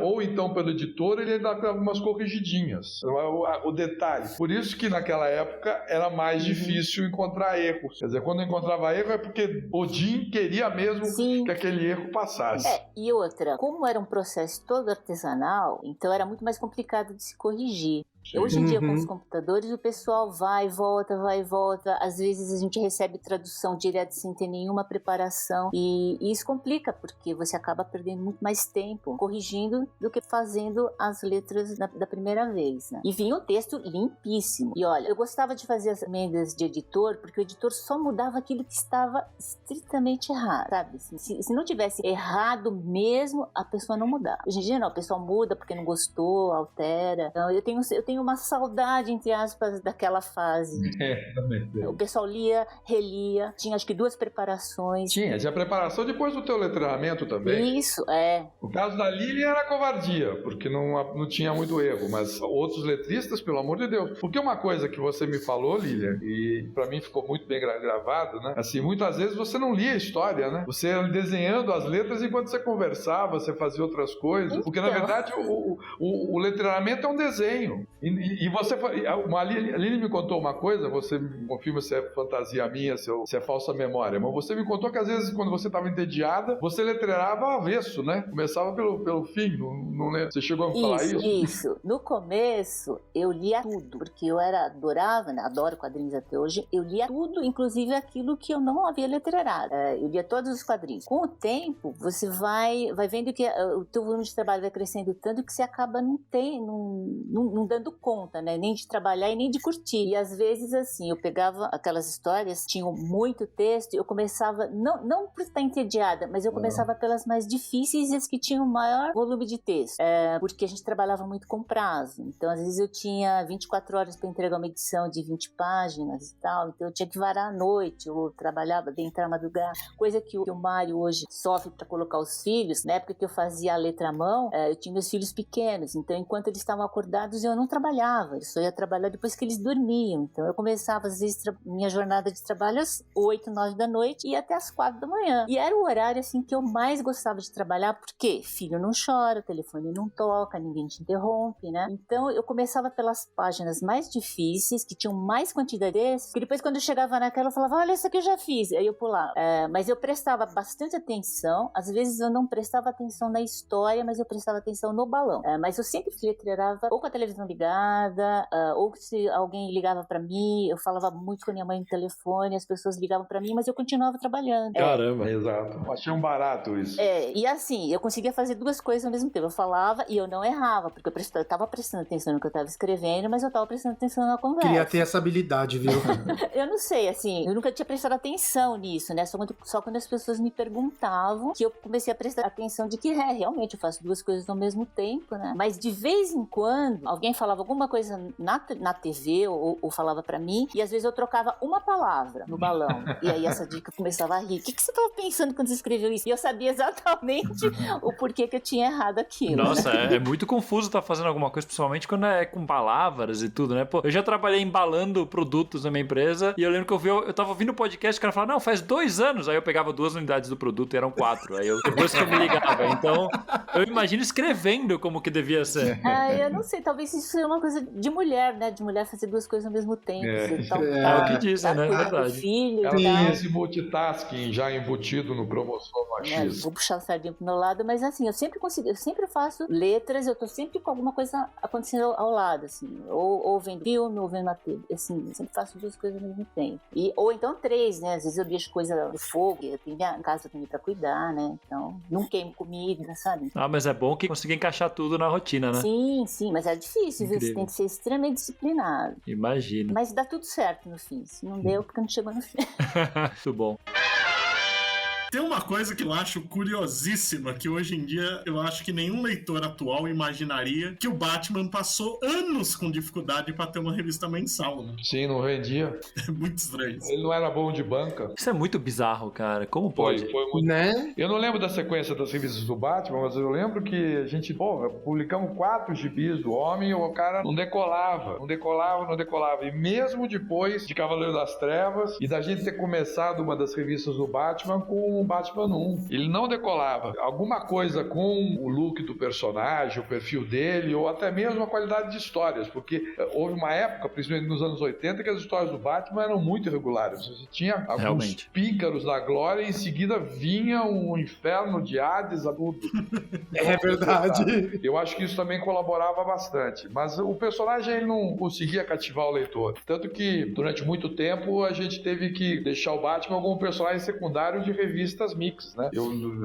Ou então pelo editor, ele dava umas corrigidinhas. O detalhe. Por isso que naquela época era mais difícil encontrar erros. Quer dizer, quando encontrava erro é porque Odin queria mesmo que aquele erro passasse. E outra, como era um processo todo artesanal, então era muito mais complicado de se corrigir. Hoje em dia, com os computadores, o pessoal vai e volta. Às vezes a gente recebe tradução direta sem ter nenhuma preparação. E isso complica, porque você acaba perdendo muito mais tempo corrigindo do que fazendo as letras da primeira vez, né? E vinha um texto limpíssimo. E olha, eu gostava de fazer as emendas de editor, porque o editor só mudava aquilo que estava estritamente errado, sabe? Se não tivesse errado mesmo, a pessoa não mudava. Hoje em dia não, o pessoal muda porque não gostou, altera. Então eu tenho uma saudade, entre aspas, daquela fase. Também. O pessoal lia, relia, tinha acho que 2 preparações. Tinha a preparação depois do teu letramento também. Isso, O caso da Lilian era covardia, porque não tinha muito erro, mas outros letristas, pelo amor de Deus. Porque uma coisa que você me falou, Lilian, e pra mim ficou muito bem gravado, né? Assim, muitas vezes você não lia a história, né? Você ia desenhando as letras enquanto você conversava, você fazia outras coisas. Então. Porque, na verdade, o letramento é um desenho. E você... A Lilian me contou uma coisa, você me confirma se é fantasia minha, se é falsa memória, mas você me contou que às vezes quando você estava entediada, você letreirava avesso, né? Começava pelo fim, não lembro. Você chegou a falar isso? Isso. No começo, eu lia tudo, porque eu adorava, né? Adoro quadrinhos até hoje, eu lia tudo, inclusive aquilo que eu não havia letreirado. Eu lia todos os quadrinhos. Com o tempo, você vai vendo que o teu volume de trabalho vai crescendo tanto que você acaba não dando conta, né? Nem de trabalhar e nem de curtir. E às vezes, assim, eu pegava aquelas histórias, tinham muito texto, eu começava, não por estar entediada, mas eu começava pelas mais difíceis e as que tinham maior volume de texto. Porque a gente trabalhava muito com prazo. Então, às vezes eu tinha 24 horas para entregar uma edição de 20 páginas e tal, então eu tinha que varar à noite, eu trabalhava bem entrar madrugada, coisa que o Mário hoje sofre para colocar os filhos. Na época que eu fazia a letra à mão, eu tinha meus filhos pequenos, então enquanto eles estavam acordados eu não trabalhava, eu só ia trabalhar depois que eles dormiam. Então eu começava às vezes minha jornada de trabalho às 8, 9 da noite e ia até às 4 da manhã. E era o horário assim que eu mais gostava de trabalhar, porque filho não chora, o telefone não toca, ninguém te interrompe, né? Então eu começava pelas páginas mais difíceis, que tinham mais quantidade desses, que depois quando eu chegava naquela eu falava, olha, isso aqui eu já fiz, aí eu pulava. Mas eu prestava bastante atenção, às vezes eu não prestava atenção na história, mas eu prestava atenção no balão. Mas eu sempre letreirava ou com a televisão ligada, ou se alguém ligava pra mim, eu falava muito com a minha mãe no telefone, as pessoas ligavam pra mim, mas eu continuava trabalhando. Caramba, exato. Achei um barato isso. E assim, eu conseguia fazer 2 coisas ao mesmo tempo. Eu falava e eu não errava, porque eu tava prestando atenção no que eu tava escrevendo, mas eu tava prestando atenção na conversa. Queria ter essa habilidade, viu? Eu não sei, assim, eu nunca tinha prestado atenção nisso, né? Só quando as pessoas me perguntavam que eu comecei a prestar atenção de que realmente eu faço 2 coisas ao mesmo tempo, né? Mas de vez em quando, alguém falava falava alguma coisa na TV ou falava pra mim, e às vezes eu trocava uma palavra no balão. E aí essa dica começava a rir. O que você tava pensando quando você escreveu isso? E eu sabia exatamente o porquê que eu tinha errado aquilo. Nossa, é muito confuso estar fazendo alguma coisa, principalmente quando é com palavras e tudo, né? Pô, eu já trabalhei embalando produtos na minha empresa e eu lembro que eu tava ouvindo o podcast e o cara falava, não, faz 2 anos. Aí eu pegava 2 unidades do produto e eram 4. Aí depois que eu me ligava. Então, eu imagino escrevendo como que devia ser. Eu não sei, talvez isso seja uma coisa de mulher, né? De mulher fazer 2 coisas ao mesmo tempo. É o que dizem, né? É verdade. Filho, ela tem esse multitasking já embutido no Cromossomo X. Vou puxar a sardinha pro meu lado, mas assim, eu sempre faço letras, eu tô sempre com alguma coisa acontecendo ao lado, assim, ou vendo filme, ou vendo uma TV, assim, eu sempre faço 2 coisas ao mesmo tempo. Ou então 3, né? Às vezes eu deixo coisa no fogo, eu tenho em casa também pra cuidar, né? Então, não queimo comida, sabe? Mas é bom que consegui encaixar tudo na rotina, né? Sim, mas é difícil, viu? Você tem que ser extremamente disciplinado. Imagino. Mas dá tudo certo no fim. Se não deu, porque não chegou no fim. Muito bom. Tem uma coisa que eu acho curiosíssima, que hoje em dia eu acho que nenhum leitor atual imaginaria que o Batman passou anos com dificuldade pra ter uma revista mensal, né? Sim, não rendia. É muito estranho. Ele não era bom de banca. Isso é muito bizarro, cara. Como pode? Foi muito... Né? Eu não lembro da sequência das revistas do Batman, mas eu lembro que a gente, publicamos 4 gibis do Homem e o cara não decolava. E mesmo depois de Cavaleiro das Trevas e da gente ter começado uma das revistas do Batman com o Batman 1, ele não decolava. Alguma coisa com o look do personagem, o perfil dele, ou até mesmo a qualidade de histórias, porque houve uma época, principalmente nos anos 80, que as histórias do Batman eram muito irregulares. Você tinha alguns píncaros da glória e em seguida vinha um inferno de Hades a tudo. É verdade. Eu acho que isso também colaborava bastante, mas o personagem ele não conseguia cativar o leitor. Tanto que durante muito tempo a gente teve que deixar o Batman como personagem secundário de revistas mix, né?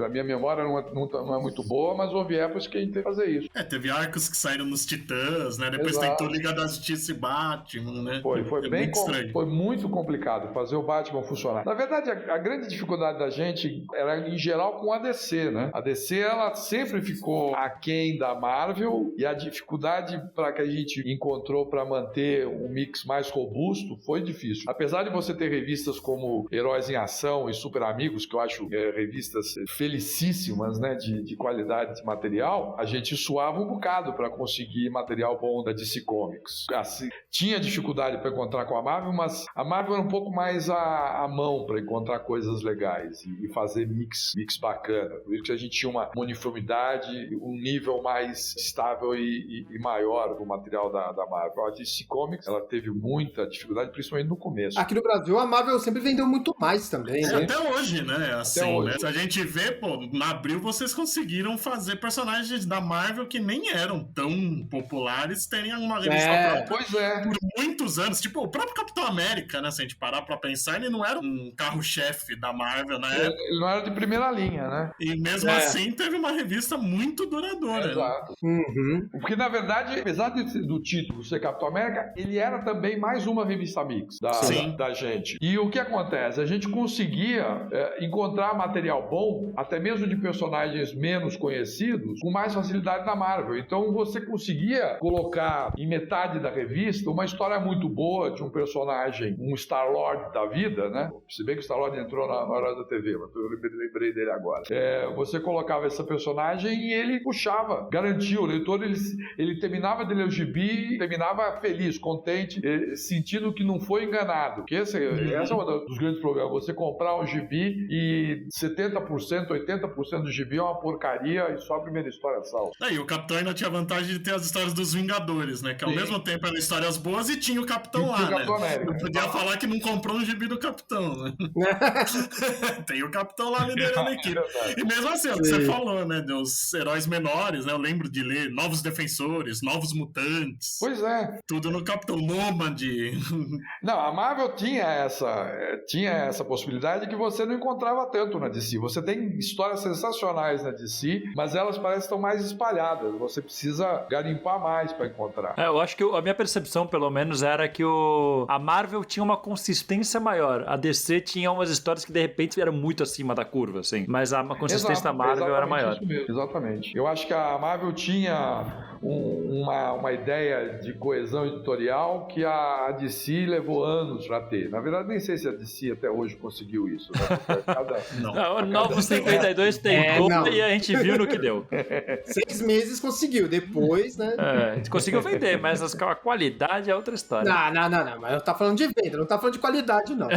A minha memória não é muito boa, mas houve épocas que a gente teve que fazer isso. Teve arcos que saíram nos Titãs, né? Depois tentou Liga da Justiça e Batman, né? Foi bem muito estranho. Foi muito complicado fazer o Batman funcionar. Na verdade, a grande dificuldade da gente era, em geral, com a DC, né? A DC, ela sempre ficou aquém da Marvel e a dificuldade para que a gente encontrou para manter um mix mais robusto foi difícil. Apesar de você ter revistas como Heróis em Ação e Super Amigos, que eu acho revistas felicíssimas, né, de qualidade de material, a gente suava um bocado para conseguir material bom da DC Comics. Assim, tinha dificuldade para encontrar com a Marvel, mas a Marvel era um pouco mais à mão para encontrar coisas legais e fazer mix bacana. Por isso que a gente tinha uma uniformidade, um nível mais estável e maior do material da Marvel. A DC Comics, ela teve muita dificuldade, principalmente no começo. Aqui no Brasil, a Marvel sempre vendeu muito mais também, né? Até hoje, né? Assim, né? Se a gente vê, na Abril vocês conseguiram fazer personagens da Marvel que nem eram tão populares terem uma revista própria. Pois é. Por muitos anos. Tipo, o próprio Capitão América, né? Se a gente parar pra pensar, ele não era um carro-chefe da Marvel na época. Ele não era de primeira linha, né? E mesmo assim teve uma revista muito duradoura. Exato. Né? Porque, na verdade, apesar do título ser Capitão América, ele era também mais uma revista mix da gente. E o que acontece? A gente conseguia encontrar material bom, até mesmo de personagens menos conhecidos, com mais facilidade na Marvel. Então você conseguia colocar em metade da revista uma história muito boa de um personagem, um Star-Lord da vida, né? Se bem que o Star-Lord entrou na hora da TV, mas eu lembrei dele agora. Você colocava esse personagem e ele puxava, garantia o leitor, ele terminava de ler o gibi, terminava feliz, contente, sentindo que não foi enganado. Porque esse é um dos grandes problemas. Você comprar um gibi e 70%, 80% do gibi é uma porcaria e só a primeira história salva. E o Capitão ainda tinha a vantagem de ter as histórias dos Vingadores, né? Que ao mesmo tempo eram histórias boas e tinha o Capitão lá, né? Não podia falar que não comprou um gibi do Capitão, né? Tem o Capitão lá liderando a equipe. E mesmo assim, é o que você falou, né? Dos heróis menores, né? Eu lembro de ler Novos Defensores, Novos Mutantes. Pois é. Tudo no Capitão Nômade. Não, a Marvel tinha essa possibilidade que você não encontrava tanto na DC. Você tem histórias sensacionais na DC, mas elas parecem que estão mais espalhadas. Você precisa garimpar mais para encontrar. Eu acho que a minha percepção, pelo menos, era que a Marvel tinha uma consistência maior. A DC tinha umas histórias que, de repente, eram muito acima da curva, assim. Mas a consistência da Marvel era maior. Isso mesmo, exatamente. Eu acho que a Marvel tinha uma ideia de coesão editorial que a DC levou anos para ter. Na verdade, nem sei se a DC até hoje conseguiu isso. Né? O Novo 52 tentou e a gente viu no que deu. 6 meses conseguiu, depois, né? A gente conseguiu vender, mas a qualidade é outra história. Não, mas eu tava falando de venda, não tava falando de qualidade, não.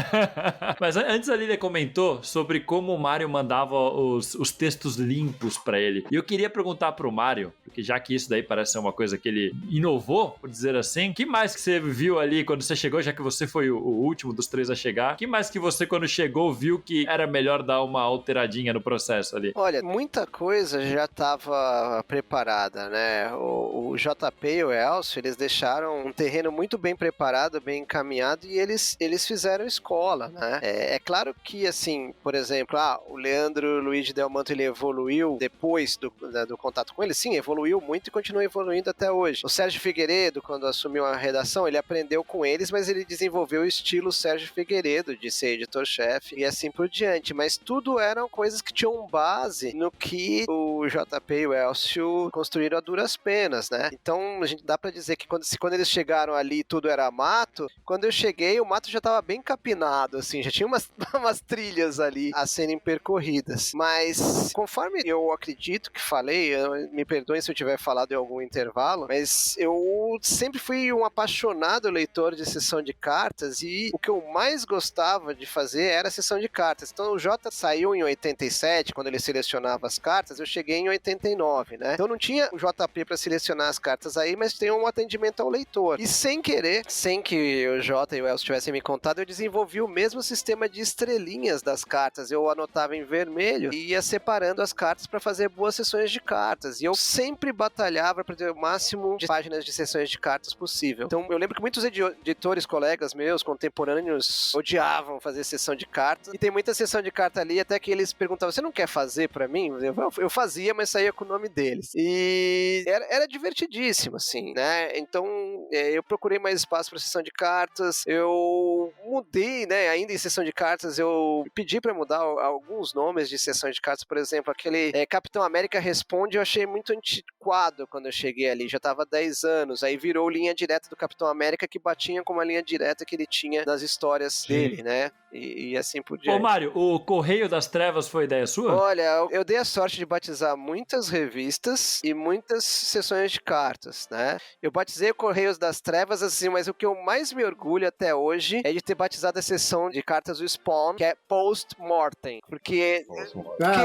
Mas antes a Lília comentou sobre como o Mário mandava os textos limpos pra ele. E eu queria perguntar pro Mário, porque já que isso daí parece ser uma coisa que ele inovou, por dizer assim, o que mais que você viu ali quando você chegou, já que você foi o último dos 3 a chegar, o que mais que você, quando chegou, viu que era melhor dar uma alteradinha no processo ali? Olha, muita coisa já estava preparada, né? O JP e o Elcio, eles deixaram um terreno muito bem preparado, bem encaminhado, e eles fizeram escola, né? É claro que, assim, por exemplo, o Leandro Luiz Del Manto, ele evoluiu depois do contato com ele, sim, evoluiu muito e continua evoluindo até hoje. O Sérgio Figueiredo, quando assumiu a redação, ele aprendeu com eles, mas ele desenvolveu o estilo Sérgio Figueiredo, de ser editor-chefe e assim por diante, mas tudo eram coisas que tinham base no que o JP e o Elcio construíram a duras penas, né? Então, a gente dá pra dizer que quando eles chegaram ali tudo era mato, quando eu cheguei, o mato já tava bem capinado, assim, já tinha umas trilhas ali a serem percorridas, mas conforme eu acredito que falei, me perdoem se eu tiver falado em algum intervalo, mas eu sempre fui um apaixonado leitor de sessão de cartas e o que eu mais gostava de fazer era a sessão de cartas. Então o Jota saiu em 87, quando ele selecionava as cartas, eu cheguei em 89, né? Então não tinha o JP para selecionar as cartas aí, mas tem um atendimento ao leitor. E sem querer, sem que o Jota e o Elcio tivessem me contado, eu desenvolvi o mesmo sistema de estrelinhas das cartas. Eu anotava em vermelho e ia separando as cartas para fazer boas sessões de cartas. E eu sempre batalhava para ter o máximo de páginas de sessões de cartas possível. Então eu lembro que muitos editores, colegas meus, contemporâneos, odiavam fazer sessão de cartas. E tem muita sessão de carta ali, até que eles perguntavam, você não quer fazer pra mim? Eu fazia, mas saía com o nome deles. E era divertidíssimo, assim, né? Então eu procurei mais espaço pra sessão de cartas. Eu mudei, né? Ainda em sessão de cartas, eu pedi pra mudar alguns nomes de sessão de cartas. Por exemplo, aquele Capitão América Responde, eu achei muito antiquado quando eu cheguei ali. Já tava há 10 anos. Aí virou linha direta do Capitão América, que batia com uma linha direta que ele tinha nas histórias dele, né? E assim por diante. Ô, Mário, o Correio das Trevas foi ideia sua? Olha, eu dei a sorte de batizar muitas revistas e muitas sessões de cartas, né? Eu batizei o Correios das Trevas, assim, mas o que eu mais me orgulho até hoje é de ter batizado a sessão de cartas do Spawn, que é Post-Mortem. Porque...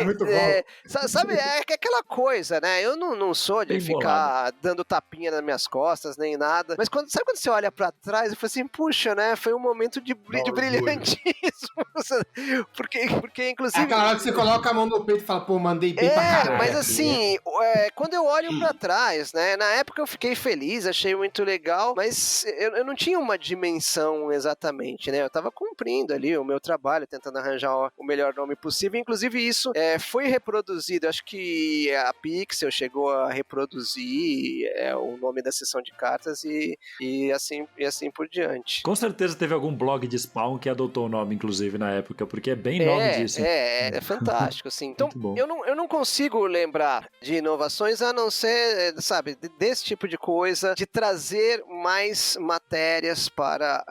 muito bom. Sabe, é aquela coisa, né? Eu não sou de ficar dando tapinha nas minhas costas, nem nada. Mas sabe quando você olha pra trás e fala assim, puxa, né? Foi um momento de brilhantismo. Porque inclusive... É aquela hora que você coloca a mão no peito e fala, pô, mandei bem pra caralho. Mas assim, quando eu olho pra trás, né? Na época eu fiquei feliz, achei muito legal, mas eu não tinha uma dimensão exatamente, né? Eu tava cumprindo ali o meu trabalho, tentando arranjar o melhor nome possível. Inclusive isso foi reproduzido, acho que a Pixel chegou a reproduzir o nome da sessão de cartas e assim por diante. Com certeza teve algum blog de Spawn que adotou o nome, inclusive, na época, porque é bem nome disso. É fantástico, assim. Então, eu não consigo lembrar de inovações a não ser, sabe, desse tipo de coisa, de trazer mais matérias para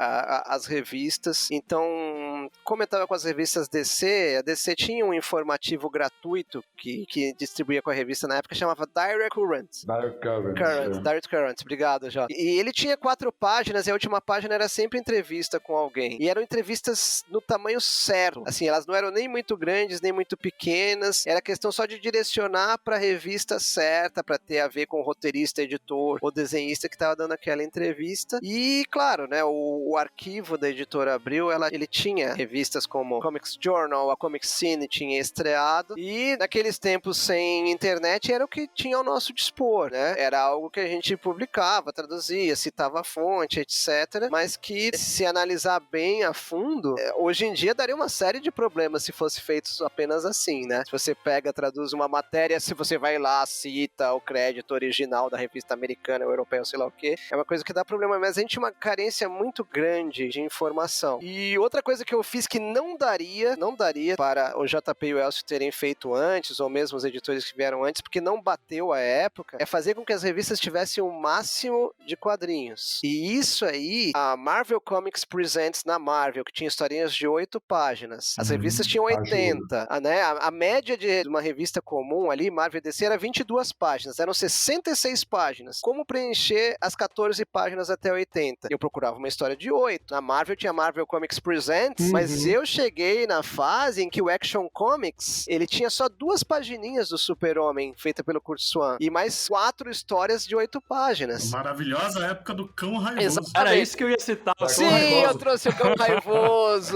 as revistas. Então, como eu estava com as revistas DC, a DC tinha um informativo gratuito que distribuía com a revista na época, chamava Direct Currents. Direct Currents, obrigado, Jota. E ele tinha 4 páginas e a última página era sempre entrevista com alguém. E eram entrevistas no tamanho certo. Assim, elas não eram nem muito grandes, nem muito pequenas. Era questão só de direcionar para a revista certa, para ter a ver com o roteirista, editor ou desenhista que estava dando aquela entrevista. E, claro, né, o arquivo da Editora Abril, ele tinha revistas como Comics Journal, a Comic Scene tinha estreado. E naqueles tempos sem internet era o que tinha ao nosso dispor, né? Era algo que a gente publicava, traduzia, citava a fonte, etc. Mas que, se analisar bem a fundo, hoje em dia daria uma série de problemas se fosse feito apenas assim, né? Se você pega, traduz uma matéria, se você vai lá, cita o crédito original da revista americana, europeia, sei lá o quê, é uma coisa que dá problema, mas a gente tem uma carência muito grande de informação. E outra coisa que eu eu fiz que não daria para o JP e o Elcio terem feito antes, ou mesmo os editores que vieram antes, porque não bateu a época, é fazer com que as revistas tivessem o máximo de quadrinhos. E isso aí, a Marvel Comics Presents na Marvel, que tinha historinhas de 8 páginas, as revistas tinham 80, né? A média de uma revista comum ali, Marvel DC, era 22 páginas, eram 66 páginas. Como preencher as 14 páginas até 80? Eu procurava uma história de 8. Na Marvel tinha Marvel Comics Presents, mas eu cheguei na fase em que o Action Comics, ele tinha só 2 pagininhas do Super-Homem, feita pelo Kurt Swan, e mais 4 histórias de 8 páginas. Maravilhosa época do Cão Raivoso. Exatamente. Era isso que eu ia citar. Sim, eu trouxe o Cão Raivoso.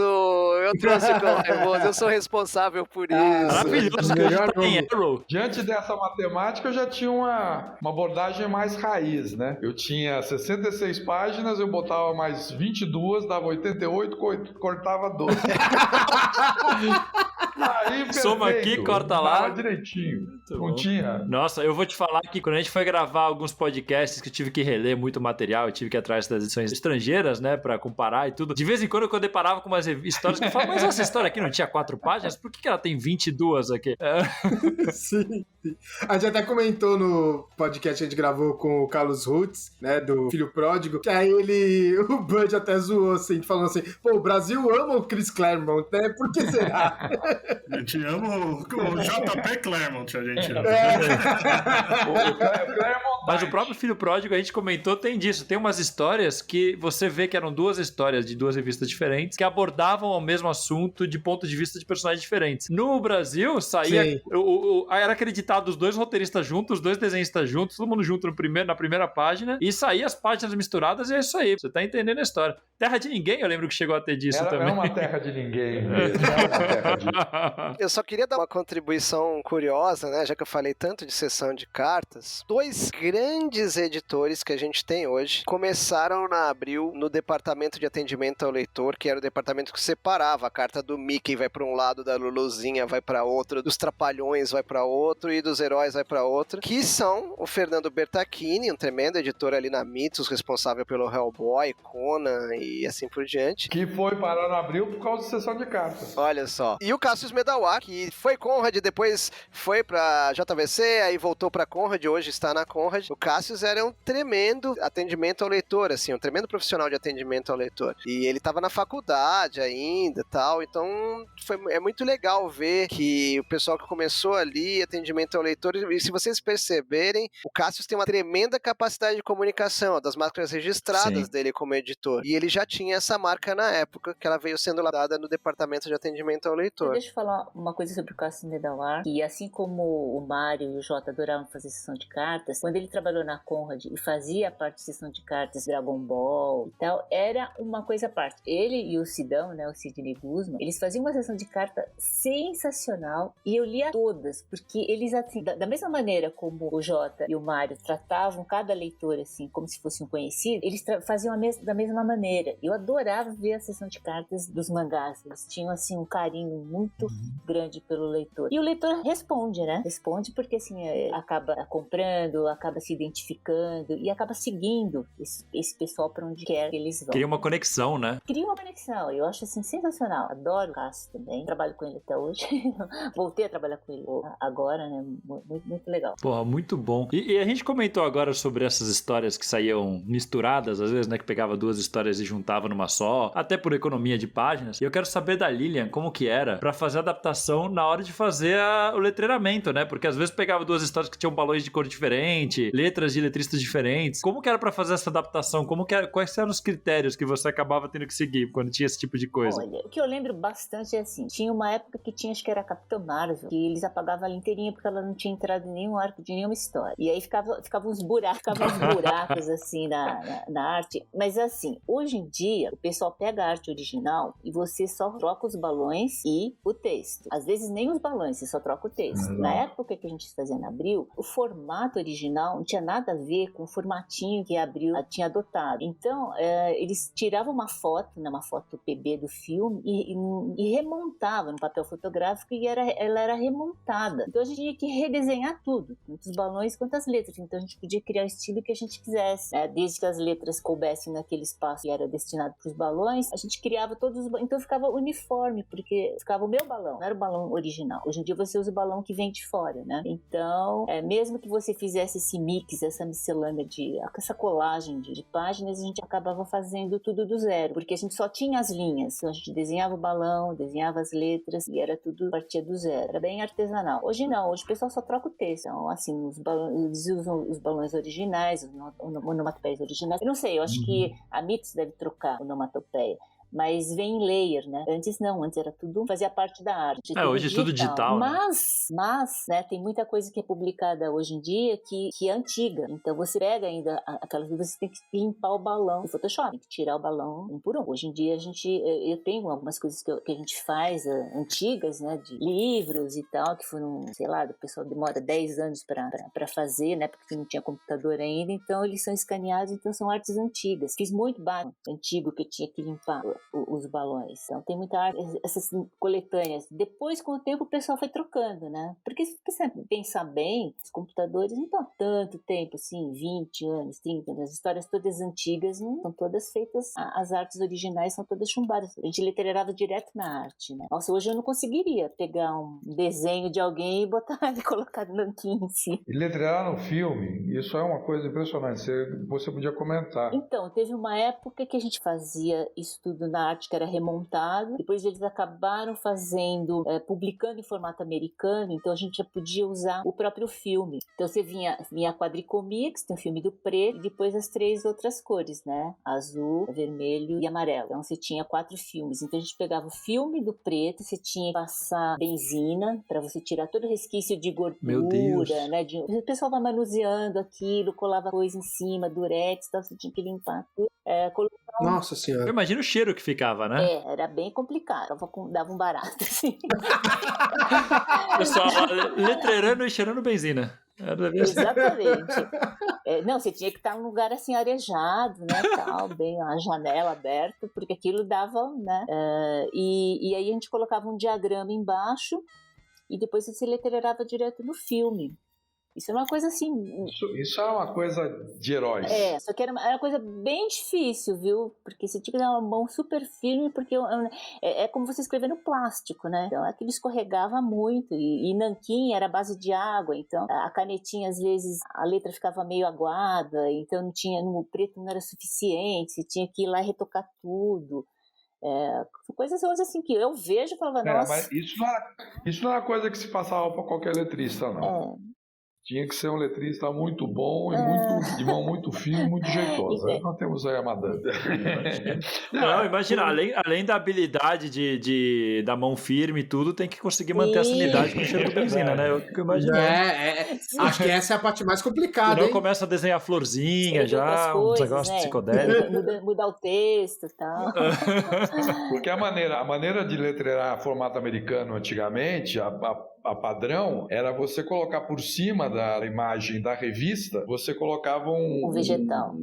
Eu sou responsável por isso. Maravilhoso que melhor tá em Arrow. Diante dessa matemática, eu já tinha uma abordagem mais raiz, né? Eu tinha 66 páginas, eu botava mais 22, dava 88, cortava 12. Aí, perfeito. Soma aqui, corta lá. Dava direitinho. Muito Não bom. tinha... Nossa, eu vou te falar que quando a gente foi gravar alguns podcasts que eu tive que reler muito material, eu tive que ir atrás das edições estrangeiras, né, pra comparar e tudo. De vez em quando eu deparava com umas histórias que eu falava, mas essa história aqui não tinha 4 páginas? Por que ela tem 22 aqui? Sim. A gente até comentou no podcast que a gente gravou com o Carlos Rutz, né, do Filho Pródigo, que aí o Bud até zoou, assim, falando assim, pô, o Brasil ama o Chris Claremont, né? Por que será? A gente ama o JP Claremont, a gente ama. Mas o próprio Filho Pródigo, a gente comentou, tem disso. Tem umas histórias que você vê que eram 2 histórias de 2 revistas diferentes que abordavam o mesmo assunto de ponto de vista de personagens diferentes. No Brasil, saía... era acreditado os 2 roteiristas juntos, os 2 desenhistas juntos, todo mundo junto na primeira página, e saía as páginas misturadas, e é isso aí. Você tá entendendo a história. Terra de Ninguém, eu lembro que chegou a ter disso também. É uma terra de ninguém mesmo. É uma terra de... Eu só queria dar uma contribuição curiosa, né? Já que eu falei tanto de sessão de cartas. 2 grandes editores que a gente tem hoje começaram na Abril no departamento de atendimento ao leitor, que era o departamento que separava a carta do Mickey vai para um lado, da Luluzinha vai para outro, dos Trapalhões vai para outro e dos Heróis vai para outro, que são o Fernando Bertacchini, um tremendo editor ali na Mitos, responsável pelo Hellboy, Conan e assim por diante. Que foi parar no Abril por causa de sessão de cartas. Olha só. E o Cassius Medawar, que foi Conrad, depois foi pra JVC, aí voltou pra Conrad, hoje está na Conrad. O Cassius era um tremendo atendimento ao leitor, assim, um tremendo profissional de atendimento ao leitor. E ele tava na faculdade ainda e tal, então é muito legal ver que o pessoal que começou ali, atendimento ao leitor, e se vocês perceberem, o Cassius tem uma tremenda capacidade de comunicação, das marcas registradas dele como editor. E ele já tinha essa marca na época, que ela veio sendo dada no departamento de atendimento ao leitor. Deixa eu falar uma coisa sobre o Cassius Medawar, que assim como o Mário e o Jota adoravam fazer sessão de cartas, quando ele trabalhou na Conrad e fazia a parte de sessão de cartas Dragon Ball e tal, era uma coisa à parte. Ele e o Sidão, né, o Sidney Guzman, eles faziam uma sessão de carta sensacional e eu lia todas, porque eles, assim, da mesma maneira como o Jota e o Mário tratavam cada leitor, assim, como se fosse um conhecido, eles faziam da mesma maneira. Eu adorava ver a sessão de cartas dos mangás. Eles tinham, assim, um carinho muito grande pelo leitor. E o leitor responde, né? Responde porque, assim, acaba comprando, acaba se identificando e acaba seguindo esse pessoal para onde quer que eles vão. Cria uma conexão, né? Cria uma conexão. Eu acho, assim, sensacional. Adoro o Cássio também. Trabalho com ele até hoje. Voltei a trabalhar com ele agora, né? Muito, muito legal. Porra, muito bom. E a gente comentou agora sobre essas histórias que saíam misturadas, às vezes, né? Que pegava 2 histórias e juntava numa só, até por economia de páginas. E eu quero saber da Lilian como que era pra fazer a adaptação na hora de fazer o letreiramento, né? Porque às vezes pegava 2 histórias que tinham balões de cor diferente, letras de letristas diferentes. Como que era pra fazer essa adaptação? Quais eram os critérios que você acabava tendo que seguir quando tinha esse tipo de coisa? Olha, o que eu lembro bastante é assim, tinha uma época que tinha, acho que era a Capitã Marvel, que eles apagavam ela inteirinha porque ela não tinha entrado em nenhum arco de nenhuma história. E aí ficavam uns buracos assim na arte. Mas assim, hoje em dia, o pessoal pega a arte original e você só troca os balões e o texto. Às vezes nem os balões, você só troca o texto. Na época que a gente fazia na Abril, o formato original não tinha nada a ver com o formatinho que a Abril tinha adotado. Então, eles tiravam uma foto, né, uma foto PB do filme e remontavam no papel fotográfico e ela era remontada. Então a gente tinha que redesenhar tudo, tanto os balões quanto as letras. Então a gente podia criar o estilo que a gente quisesse, né? Desde que as letras coubessem naquele espaço que era destinado para os balões, a gente criava todos os balões. Então ficava uniforme, porque ficava o meu balão, não era o balão original. Hoje em dia você usa o balão que vem de fora, né? Então, mesmo que você fizesse esse mix, essa miscelânea essa colagem de páginas, a gente acabava fazendo tudo do zero, porque a gente só tinha as linhas. Então a gente desenhava o balão, desenhava as letras e era tudo, partia do zero. Era bem artesanal. Hoje não, hoje o pessoal só troca o texto. Então, assim, eles usam os balões originais, os onomatopeias originais. Eu não sei, eu acho que a Mitos deve trocar onomatopeia. Mas vem em layer, né? Antes não, antes era tudo, fazia parte da arte. Hoje é tudo digital, mas, né, tem muita coisa que é publicada hoje em dia que é antiga. Então você pega ainda aquelas, você tem que limpar o balão no Photoshop, tem que tirar o balão um por um. Hoje em dia eu tenho algumas coisas que a gente faz antigas, né, de livros e tal, que foram, sei lá, o pessoal demora 10 anos para fazer, né, porque não tinha computador ainda, então eles são escaneados, então são artes antigas. Fiz muito Batman antigo que eu tinha que limpar os balões. Então tem muita arte, essas coletâneas. Depois, com o tempo, o pessoal foi trocando, né? Porque se você pensar bem, os computadores não estão há tanto tempo, assim, 20 anos, 30 anos. As histórias todas antigas não são todas feitas, as artes originais são todas chumbadas. A gente literava direto na arte, né? Nossa, hoje eu não conseguiria pegar um desenho de alguém e botar e colocar no nanquim em si. E letrear no filme, isso é uma coisa impressionante. Você podia comentar. Então, teve uma época que a gente fazia isso tudo na arte, que era remontado. Depois eles acabaram fazendo, publicando em formato americano, então a gente já podia usar o próprio filme. Então você vinha a Quadricomics, tem o filme do preto, e depois as 3 outras cores, né? Azul, vermelho e amarelo. Então você tinha 4 filmes. Então a gente pegava o filme do preto, você tinha que passar benzina para você tirar todo o resquício de gordura, né? O pessoal vai manuseando aquilo, colava coisa em cima, durex, então você tinha que limpar tudo. Nossa senhora. Eu imagino o cheiro que ficava, né? Era bem complicado. Dava um barato, assim. Pessoal letreirando e cheirando benzina. Exatamente. Não, você tinha que estar num lugar assim arejado, né, tal, bem a janela aberta, porque aquilo dava, né, e aí a gente colocava um diagrama embaixo e depois você letreirava direto no filme. Isso é uma coisa assim... Isso é uma coisa de heróis. Só que era uma coisa bem difícil, viu? Porque você tinha que dar uma mão super firme, porque é como você escrever no plástico, né? Então aquilo escorregava muito, e nanquim era a base de água, então a canetinha, às vezes, a letra ficava meio aguada, então no preto não era suficiente, você tinha que ir lá e retocar tudo. Coisas hoje assim que eu vejo e falava, nossa... Mas isso não é coisa que se passava para qualquer letrista, não. Tinha que ser um letrista muito bom e de mão muito firme e muito jeitosa. Nós temos aí a madame. Não, imagina, além da habilidade da mão firme e tudo, tem que conseguir manter essa unidade com o cheiro do benzina, né? Eu imagino. Acho que essa é a parte mais complicada, hein? Começa a desenhar florzinha já, uns negócios psicodélicos. Mudar o texto e tal. Porque a maneira de letrear formato americano antigamente, a padrão, era você colocar por cima da imagem da revista, você colocava um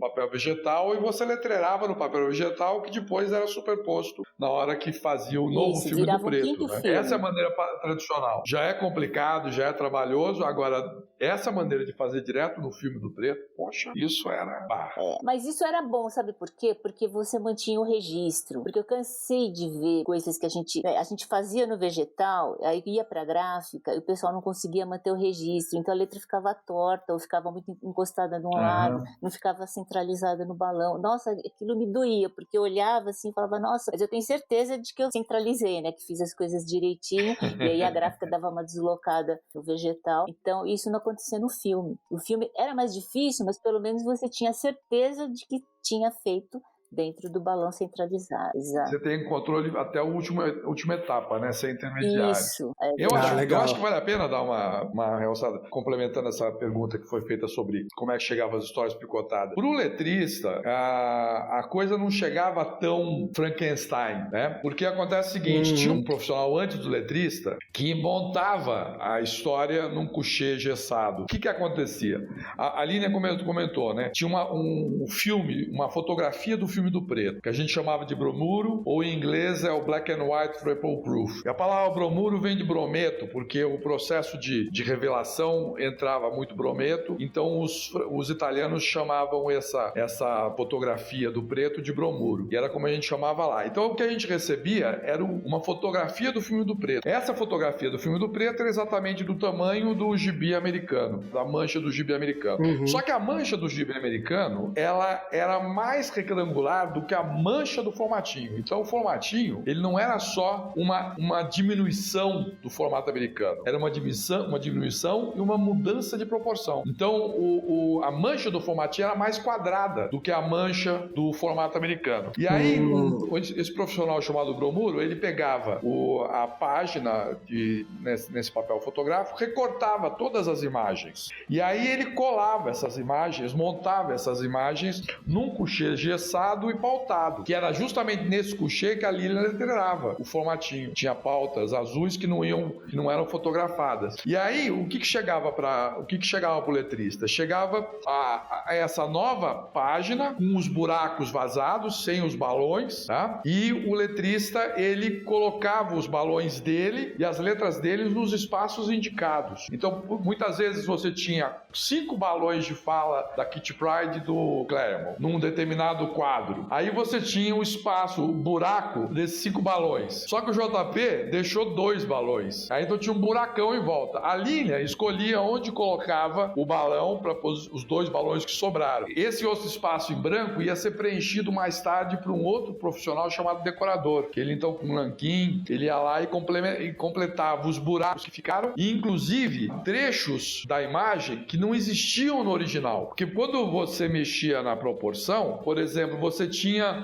papel vegetal e você letreirava no papel vegetal, que depois era superposto na hora que fazia o novo filme do preto. Né? Essa é a maneira tradicional. Já é complicado, já é trabalhoso, agora essa maneira de fazer direto no filme do preto, poxa, isso era barra. Mas isso era bom, sabe por quê? Porque você mantinha o registro. Porque eu cansei de ver coisas que a gente fazia no vegetal, aí ia pra gráfica, e o pessoal não conseguia manter o registro, então a letra ficava torta, ou ficava muito encostada de um lado, não ficava centralizada no balão. Nossa, aquilo me doía, porque eu olhava assim e falava, nossa, mas eu tenho certeza de que eu centralizei, né, que fiz as coisas direitinho, e aí a gráfica dava uma deslocada no vegetal. Então isso não acontecia no filme. O filme era mais difícil, mas pelo menos você tinha certeza de que tinha feito dentro do balão centralizado. Exato. Você tem controle até a última etapa, né? Sem intermediário. Isso. Eu acho que vale a pena dar uma realçada, complementando essa pergunta que foi feita sobre como é que chegavam as histórias picotadas. Para o letrista, a coisa não chegava tão Frankenstein, né? Porque acontece o seguinte, tinha um profissional antes do letrista que montava a história num couchê gessado. O que acontecia? A Línia comentou, né? Tinha um filme, uma fotografia do filme do preto, que a gente chamava de bromuro, ou em inglês é o black and white triple proof. E a palavra bromuro vem de brometo, porque o processo de revelação entrava muito brometo, então os italianos chamavam essa fotografia do preto de bromuro, e era como a gente chamava lá. Então o que a gente recebia era uma fotografia do filme do preto. Essa fotografia do filme do preto era exatamente do tamanho do gibi americano, da mancha do gibi americano. Só que a mancha do gibi americano, ela era mais retangular do que a mancha do formatinho. Então o formatinho, ele não era só uma diminuição do formato americano, era uma diminuição e uma mudança de proporção. Então a mancha do formatinho era mais quadrada do que a mancha do formato americano. E aí esse profissional chamado bromuro, ele pegava a página nesse papel fotográfico, recortava todas as imagens. E aí ele colava essas imagens, montava essas imagens num couchê gessado e pautado, que era justamente nesse couchê que a Lília letterava o formatinho. Tinha pautas azuis que não eram fotografadas. E aí, o que chegava pro letrista? Chegava a essa nova página com os buracos vazados, sem os balões, tá? E o letrista, ele colocava os balões dele e as letras dele nos espaços indicados. Então, muitas vezes você tinha 5 balões de fala da Kitty Pryde e do Claremont num determinado quadro. Aí você tinha o espaço, o buraco desses 5 balões. Só que o JP deixou 2 balões. Aí então tinha um buracão em volta. A Línia escolhia onde colocava o balão para pôr os 2 balões que sobraram. Esse outro espaço em branco ia ser preenchido mais tarde por um outro profissional chamado decorador, que ele então com um nanquim, ele ia lá e completava os buracos que ficaram, e inclusive trechos da imagem que não existiam no original. Porque quando você mexia na proporção, por exemplo, você tinha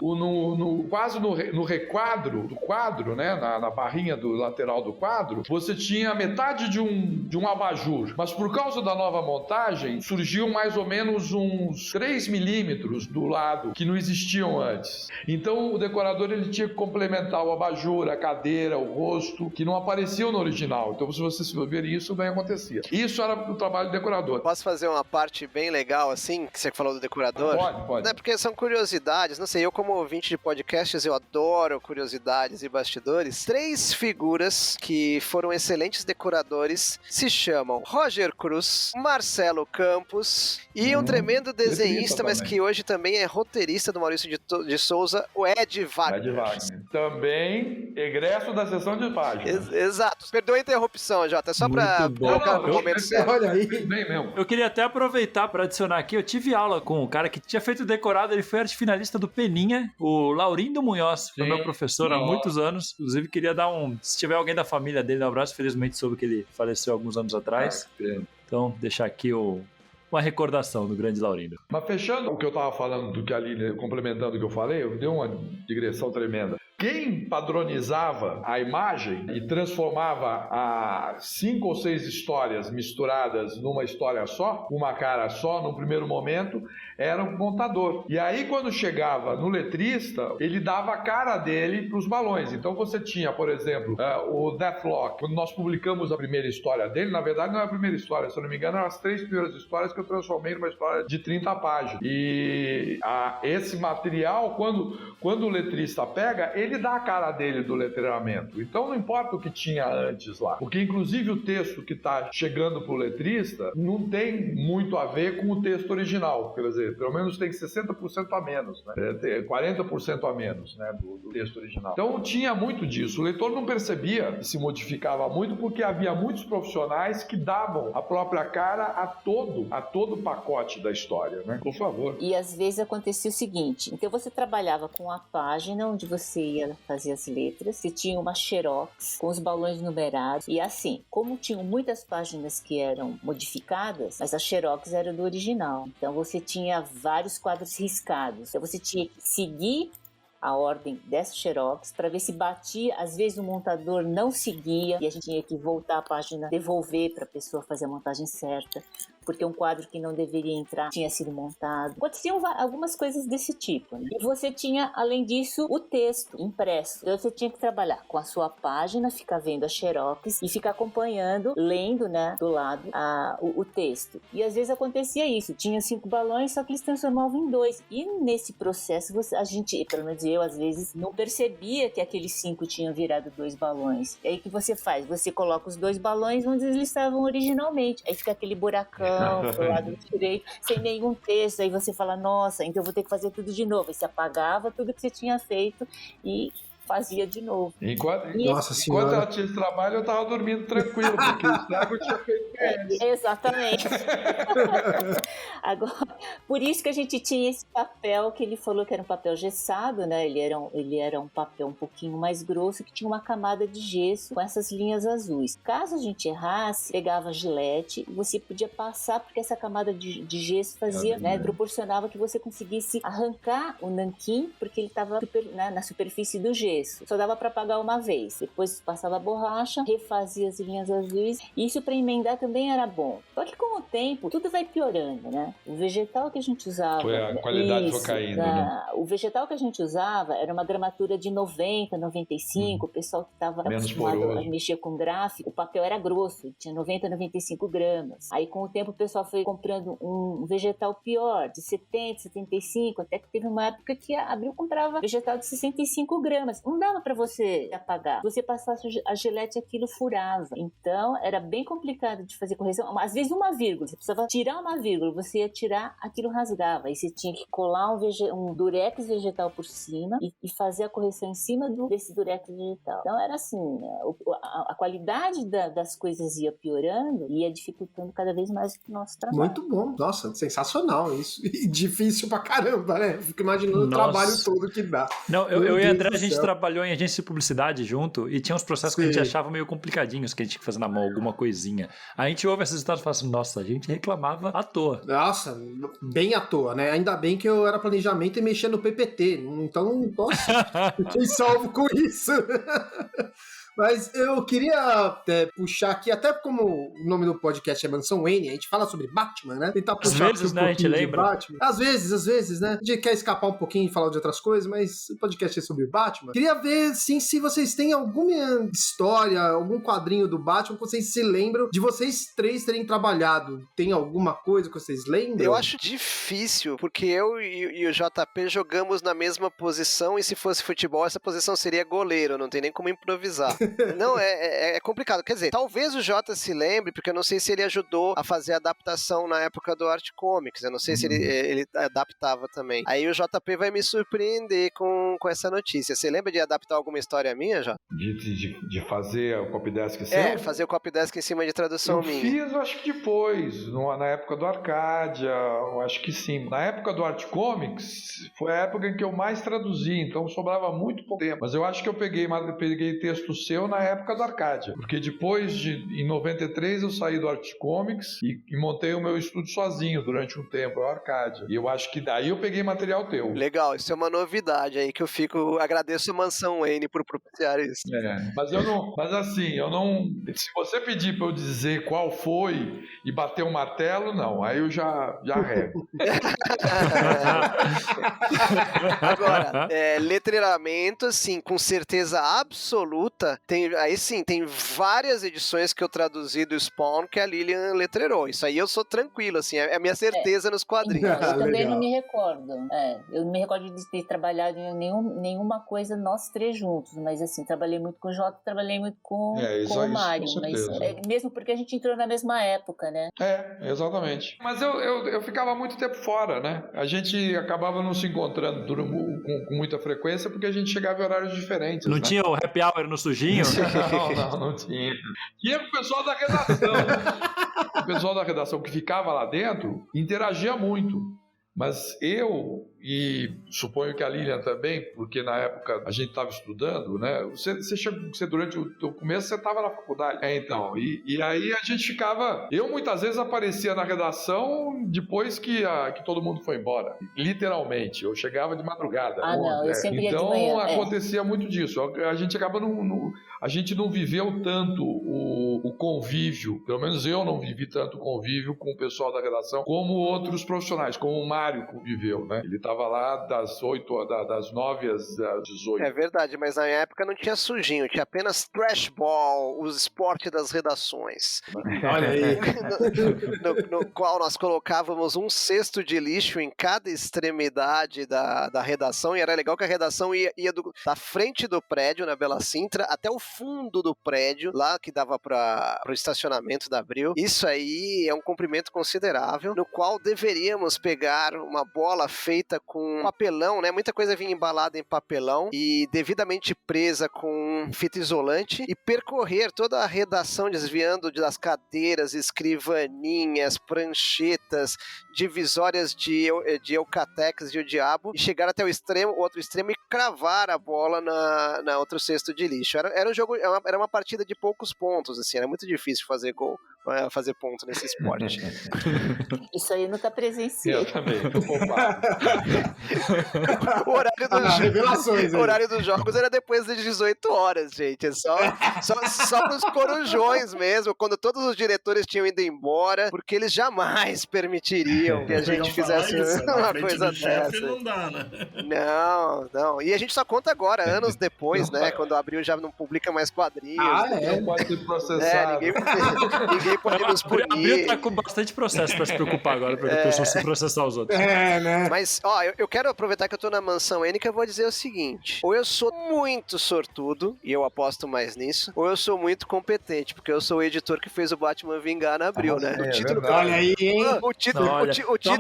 quase no requadro do quadro, né, na barrinha do lateral do quadro, você tinha metade de um abajur. Mas por causa da nova montagem, surgiu mais ou menos uns 3 milímetros do lado que não existiam antes. Então o decorador, ele tinha que complementar o abajur, a cadeira, o rosto, que não apareciam no original. Então se vocês verem isso, bem acontecia. Isso era o trabalho do decorador. Posso fazer uma parte bem legal, assim, que você falou do decorador? Pode. Não é porque são curiosidades, não sei, eu como ouvinte de podcasts, eu adoro curiosidades e bastidores. 3 figuras que foram excelentes decoradores se chamam Roger Cruz, Marcelo Campos e um tremendo desenhista, mas que hoje também é roteirista do Maurício de Souza, o Ed Wagner. Também egresso da sessão de páginas. Exato. Perdoa a interrupção, Jota, só pra colocar no momento certo. Olha aí. Bem mesmo. Eu queria até aproveitar para adicionar aqui, eu tive aula com um cara que tinha feito decorado, ele foi arte finalista do Peninha, o Laurindo Munhoz, foi meu professor há muitos anos, inclusive queria dar se tiver alguém da família dele, um abraço, felizmente soube que ele faleceu alguns anos atrás, então deixar aqui uma recordação do grande Laurindo. Mas fechando o que eu estava falando, do que a Línia, complementando o que eu falei, eu dei uma digressão tremenda. Quem padronizava a imagem e transformava 5 ou 6 histórias misturadas numa história só, uma cara só, num primeiro momento, era um contador. E aí, quando chegava no letrista, ele dava a cara dele para os balões. Então você tinha, por exemplo, o Deathlock. Quando nós publicamos a primeira história dele, na verdade não é a primeira história, se eu não me engano, eram as 3 primeiras histórias que eu transformei numa história de 30 páginas. E esse material, quando o letrista pega, ele dá a cara dele do letreiramento. Então não importa o que tinha antes lá. Porque inclusive o texto que está chegando para o letrista não tem muito a ver com o texto original. Quer dizer, pelo menos tem 60% a menos, né? 40% a menos, né, do texto original. Então tinha muito disso. O leitor não percebia que se modificava muito porque havia muitos profissionais que davam a própria cara a todo o pacote da história, né? Por favor. E às vezes acontecia o seguinte, então você trabalhava com a página onde você ia fazia as letras, você tinha uma xerox com os balões numerados, e assim, como tinham muitas páginas que eram modificadas, mas a xerox era do original, então você tinha vários quadros riscados, então você tinha que seguir a ordem dessa xerox para ver se batia. Às vezes o montador não seguia e a gente tinha que voltar a página, devolver para a pessoa fazer a montagem certa, porque um quadro que não deveria entrar tinha sido montado. Aconteciam algumas coisas desse tipo, né? E você tinha, além disso, o texto impresso. Então você tinha que trabalhar com a sua página, ficar vendo a xerox e ficar acompanhando, lendo, né, do lado o texto. E às vezes acontecia isso, tinha 5 balões, só que eles transformavam em 2. E nesse processo a gente, pelo menos eu, às vezes, não percebia que aqueles 5 tinham virado 2 balões. E aí o que você faz? Você coloca os 2 balões onde eles estavam originalmente. Aí fica aquele buracão pro lado direito, sem nenhum texto. Aí você fala, nossa, então eu vou ter que fazer tudo de novo. Aí você apagava tudo que você tinha feito e fazia de novo. Enquanto Senhora. ela tinha esse trabalho, eu tava dormindo tranquilo, porque o estrago eu tinha feito com eles. Exatamente. Agora, por isso que a gente tinha esse papel que ele falou que era um papel gessado, né? Ele era um papel um pouquinho mais grosso, que tinha uma camada de gesso com essas linhas azuis. Caso a gente errasse, pegava gilete e você podia passar, porque essa camada de gesso fazia, né, proporcionava que você conseguisse arrancar o nanquim, porque ele estava na superfície do gesso. Só dava para apagar uma vez. Depois passava a borracha, refazia as linhas azuis. E isso para emendar também era bom. Só que com o tempo, tudo vai piorando, né? O vegetal que a gente usava... A qualidade foi caindo, né? O vegetal que a gente usava era uma gramatura de 90, 95. O pessoal que estava acostumado a mexer com gráfico, o papel era grosso, tinha 90, 95 gramas. Aí com o tempo o pessoal foi comprando um vegetal pior, de 70, 75, até que teve uma época que a Abril comprava vegetal de 65 gramas. Não dava para você apagar. Você passasse a gilete, aquilo furava. Então, era bem complicado de fazer correção. Às vezes, uma vírgula. Você precisava tirar uma vírgula. Você ia tirar, aquilo rasgava. Aí você tinha que colar um durex vegetal por cima e fazer a correção em cima desse durex vegetal. Então, era assim, a qualidade das coisas ia piorando e ia dificultando cada vez mais o nosso trabalho. Muito bom. Nossa, sensacional isso. E difícil pra caramba, né? Fico imaginando o trabalho todo que dá. Não, eu e a André, a gente trabalhou em agência de publicidade junto e tinha uns processos que a gente achava meio complicadinhos, que a gente tinha que fazer na mão, alguma coisinha. A gente ouve esses resultados e fala assim, nossa, a gente reclamava à toa. Nossa, bem à toa, né? Ainda bem que eu era planejamento e mexia no PPT. Então, nossa, fiquei salvo com isso. Mas eu queria puxar aqui, até como o nome do podcast é Mansão Wayne, a gente fala sobre Batman, né? Tentar puxar às vezes, né, a gente lembra. Batman. Às vezes, né? A gente quer escapar um pouquinho e falar de outras coisas, mas o podcast é sobre Batman. Queria ver, sim, se vocês têm alguma história, algum quadrinho do Batman que vocês se lembram de vocês 3 terem trabalhado. Tem alguma coisa que vocês lembram? Eu acho difícil, porque eu e o JP jogamos na mesma posição e se fosse futebol, essa posição seria goleiro, não tem nem como improvisar. Não, é complicado. Quer dizer, talvez o Jota se lembre, porque eu não sei se ele ajudou a fazer a adaptação na época do Art Comics. Eu não sei se ele adaptava também. Aí o JP vai me surpreender com essa notícia. Você lembra de adaptar alguma história minha, Jota? De fazer o copydesk em cima? Fazer o copydesk em cima de tradução minha. Eu fiz, eu acho que depois, na época do Arcadia, eu acho que sim. Na época do Art Comics, foi a época em que eu mais traduzi, então sobrava muito pouco tempo. Mas eu acho que eu peguei texto seu na época do Arcadia, porque depois em 93 eu saí do Art Comics e montei o meu estúdio sozinho durante um tempo, o Arcadia. E eu acho que daí eu peguei material teu. Legal, isso é uma novidade aí que eu agradeço a Mansão Wayne por propiciar isso. Se você pedir pra eu dizer qual foi e bater o martelo, não, aí eu já rego. Agora, letreiramento, assim, com certeza absoluta, tem várias edições que eu traduzi do Spawn que a Lilian letreirou. Isso aí eu sou tranquilo, assim, é a minha certeza nos quadrinhos. Eu também não me recordo. Eu não me recordo de ter trabalhado em nenhuma coisa nós 3 juntos, mas assim, trabalhei muito com o Jota, trabalhei muito com o Mário, mas mesmo porque a gente entrou na mesma época, né? Exatamente. Mas eu ficava muito tempo fora, né? A gente acabava não se encontrando com muita frequência porque a gente chegava em horários diferentes. Não tinha o happy hour no sujinho? Não tinha. Tinha o pessoal da redação. O pessoal da redação que ficava lá dentro interagia muito. Mas eu e suponho que a Lilian também, porque na época a gente estava estudando, né? Você durante o começo você estava na faculdade. Então, e aí a gente ficava... Eu muitas vezes aparecia na redação depois que todo mundo foi embora. Literalmente. Eu chegava de madrugada. Não, eu sempre ia de manhã. Então acontecia muito disso. A gente acaba a gente não viveu tanto o convívio, pelo menos eu não vivi tanto o convívio com o pessoal da redação como outros profissionais, como o Mário conviveu, né? Ele estava lá das 9 às 18. É verdade, mas na época não tinha sujinho, tinha apenas trash ball, os esportes das redações. Olha aí. No qual nós colocávamos um cesto de lixo em cada extremidade da redação, e era legal que a redação ia da frente do prédio, na Bela Sintra, até o fundo do prédio, lá que dava para o estacionamento da Abril. Isso aí é um comprimento considerável, no qual deveríamos pegar uma bola feita com papelão, né? Muita coisa vinha embalada em papelão e devidamente presa com fita isolante e percorrer toda a redação desviando das cadeiras, escrivaninhas, pranchetas, divisórias de Eucatex e o diabo e chegar até o outro extremo e cravar a bola na outro cesto de lixo. Era um jogo, era uma partida de poucos pontos, assim, era muito difícil fazer gol, fazer ponto nesse esporte. Isso aí eu nunca presenciei. Eu também. O horário dos jogos era depois das 18 horas, gente. É só pros corujões mesmo, quando todos os diretores tinham ido embora, porque eles jamais permitiriam que a gente fizesse uma coisa dessa. Não dá, né? Não. E a gente só conta agora, anos depois, né? Quando o Abril já não publica mais quadrinhos. Não pode ser processado. Ninguém pode nos punir. O Abril tá com bastante processo pra se preocupar agora, pra a pessoa se processar os outros. Né? Mas, eu quero aproveitar que eu tô na mansão N, que eu vou dizer o seguinte: ou eu sou muito sortudo, e eu aposto mais nisso, ou eu sou muito competente, porque eu sou o editor que fez o Batman vingar na Abril, né? O título Olha aí, hein? O título...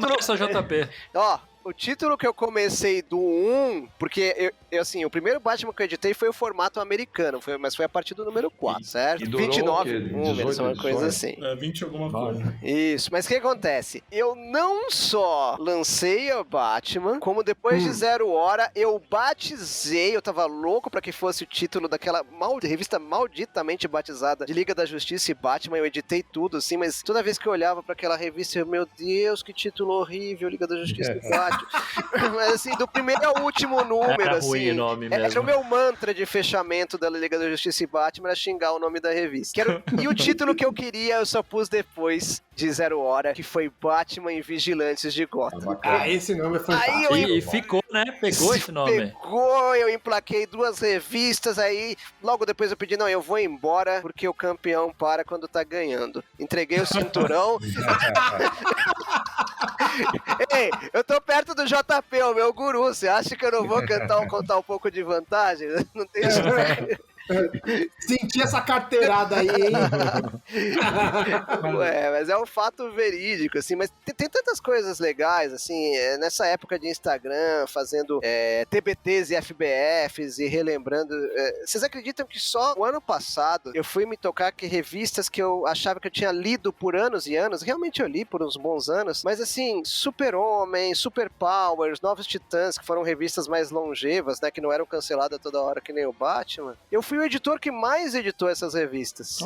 Toma essa JP. O título que eu comecei do 1, porque assim, o primeiro Batman que eu editei foi o formato americano, mas foi a partir do número 4, certo? E durou 29 o quê? números, uma coisa assim. 20 alguma coisa. Isso, mas o que acontece? Eu não só lancei o Batman, como depois de 0 hora, eu batizei, eu tava louco pra que fosse o título daquela revista malditamente batizada de Liga da Justiça e Batman, eu editei tudo, assim, mas toda vez que eu olhava pra aquela revista, meu Deus, que título horrível, Liga da Justiça e Batman. Mas assim, do primeiro ao último número, era assim, ruim o nome mesmo. era o meu mantra de fechamento da Liga da Justiça e Batman, era xingar o nome da revista. E o título que eu queria, eu só pus depois de 0 hora, que foi Batman e Vigilantes de Gotham. Esse nome é fantástico. E ficou, né? Pegou esse nome. Pegou, eu emplaquei 2 revistas, aí logo depois eu pedi, não, eu vou embora, porque o campeão para quando tá ganhando. Entreguei o cinturão. Ei, eu tô perto do JP, o meu guru. Você acha que eu não vou contar um pouco de vantagem? Não tem isso. Senti essa carteirada aí, hein? Mas é um fato verídico, assim, mas tem tantas coisas legais, assim, nessa época de Instagram, fazendo TBTs e FBFs e relembrando. Vocês acreditam que só o ano passado eu fui me tocar que revistas que eu achava que eu tinha lido por anos e anos, realmente eu li por uns bons anos, mas assim, Super-Homem, Super Powers, Novos Titãs, que foram revistas mais longevas, né, que não eram canceladas toda hora que nem o Batman, eu fui o editor que mais editou essas revistas.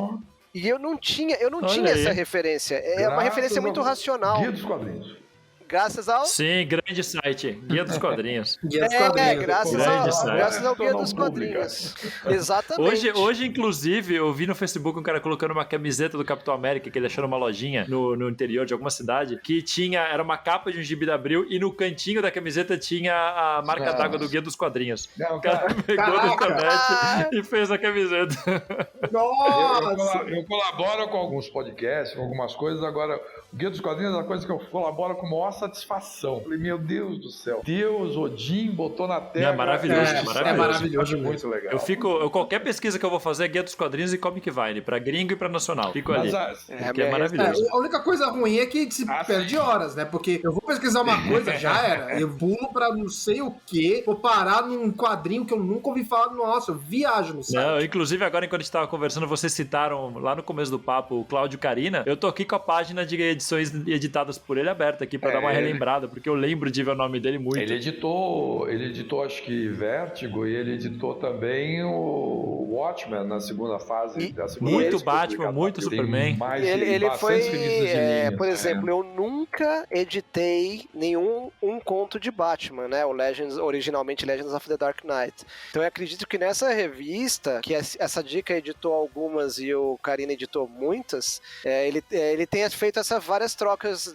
E eu não tinha essa referência. É uma referência muito racional. Guia dos Quadrinhos. Graças ao... Sim, grande site. Guia dos Quadrinhos. Graças ao Guia dos Quadrinhos. Exatamente. Hoje, inclusive, eu vi no Facebook um cara colocando uma camiseta do Capitão América, que ele achou numa lojinha no interior de alguma cidade, que era uma capa de um gibi da Abril e no cantinho da camiseta tinha a marca d'água do Guia dos Quadrinhos. Não, o cara pegou na internet e fez a camiseta. Nossa! Eu colaboro com alguns podcasts, com algumas coisas, agora o Guia dos Quadrinhos é uma coisa que eu colaboro com a maior satisfação. Falei, meu Deus do céu. Deus, Odin, botou na terra. É maravilhoso, É maravilhoso. Muito legal. Qualquer pesquisa que eu vou fazer é Guia dos Quadrinhos e Comic Vine, pra gringo e pra nacional. Fico ali. Porque é maravilhoso. A única coisa ruim é que se perde horas, né? Porque eu vou pesquisar uma coisa, já era. Eu pulo pra não sei o quê, vou parar num quadrinho que eu nunca ouvi falar. Nossa, eu viajo no site. Não, inclusive, agora, enquanto a gente tava conversando, vocês citaram lá no começo do papo o Cláudio Carina. Eu tô aqui com a página de edições editadas por ele aberta aqui pra dar uma relembrada, porque eu lembro de ver o nome dele muito. Ele editou acho que Vértigo, e ele editou também o Watchmen na segunda fase. Da segunda Muito vez Batman, muito Superman. Ele foi, por exemplo, eu nunca editei um conto de Batman, né? Originalmente Legends of the Dark Knight. Então eu acredito que nessa revista, que essa dica editou algumas e o Karina editou muitas, ele tenha feito essas várias trocas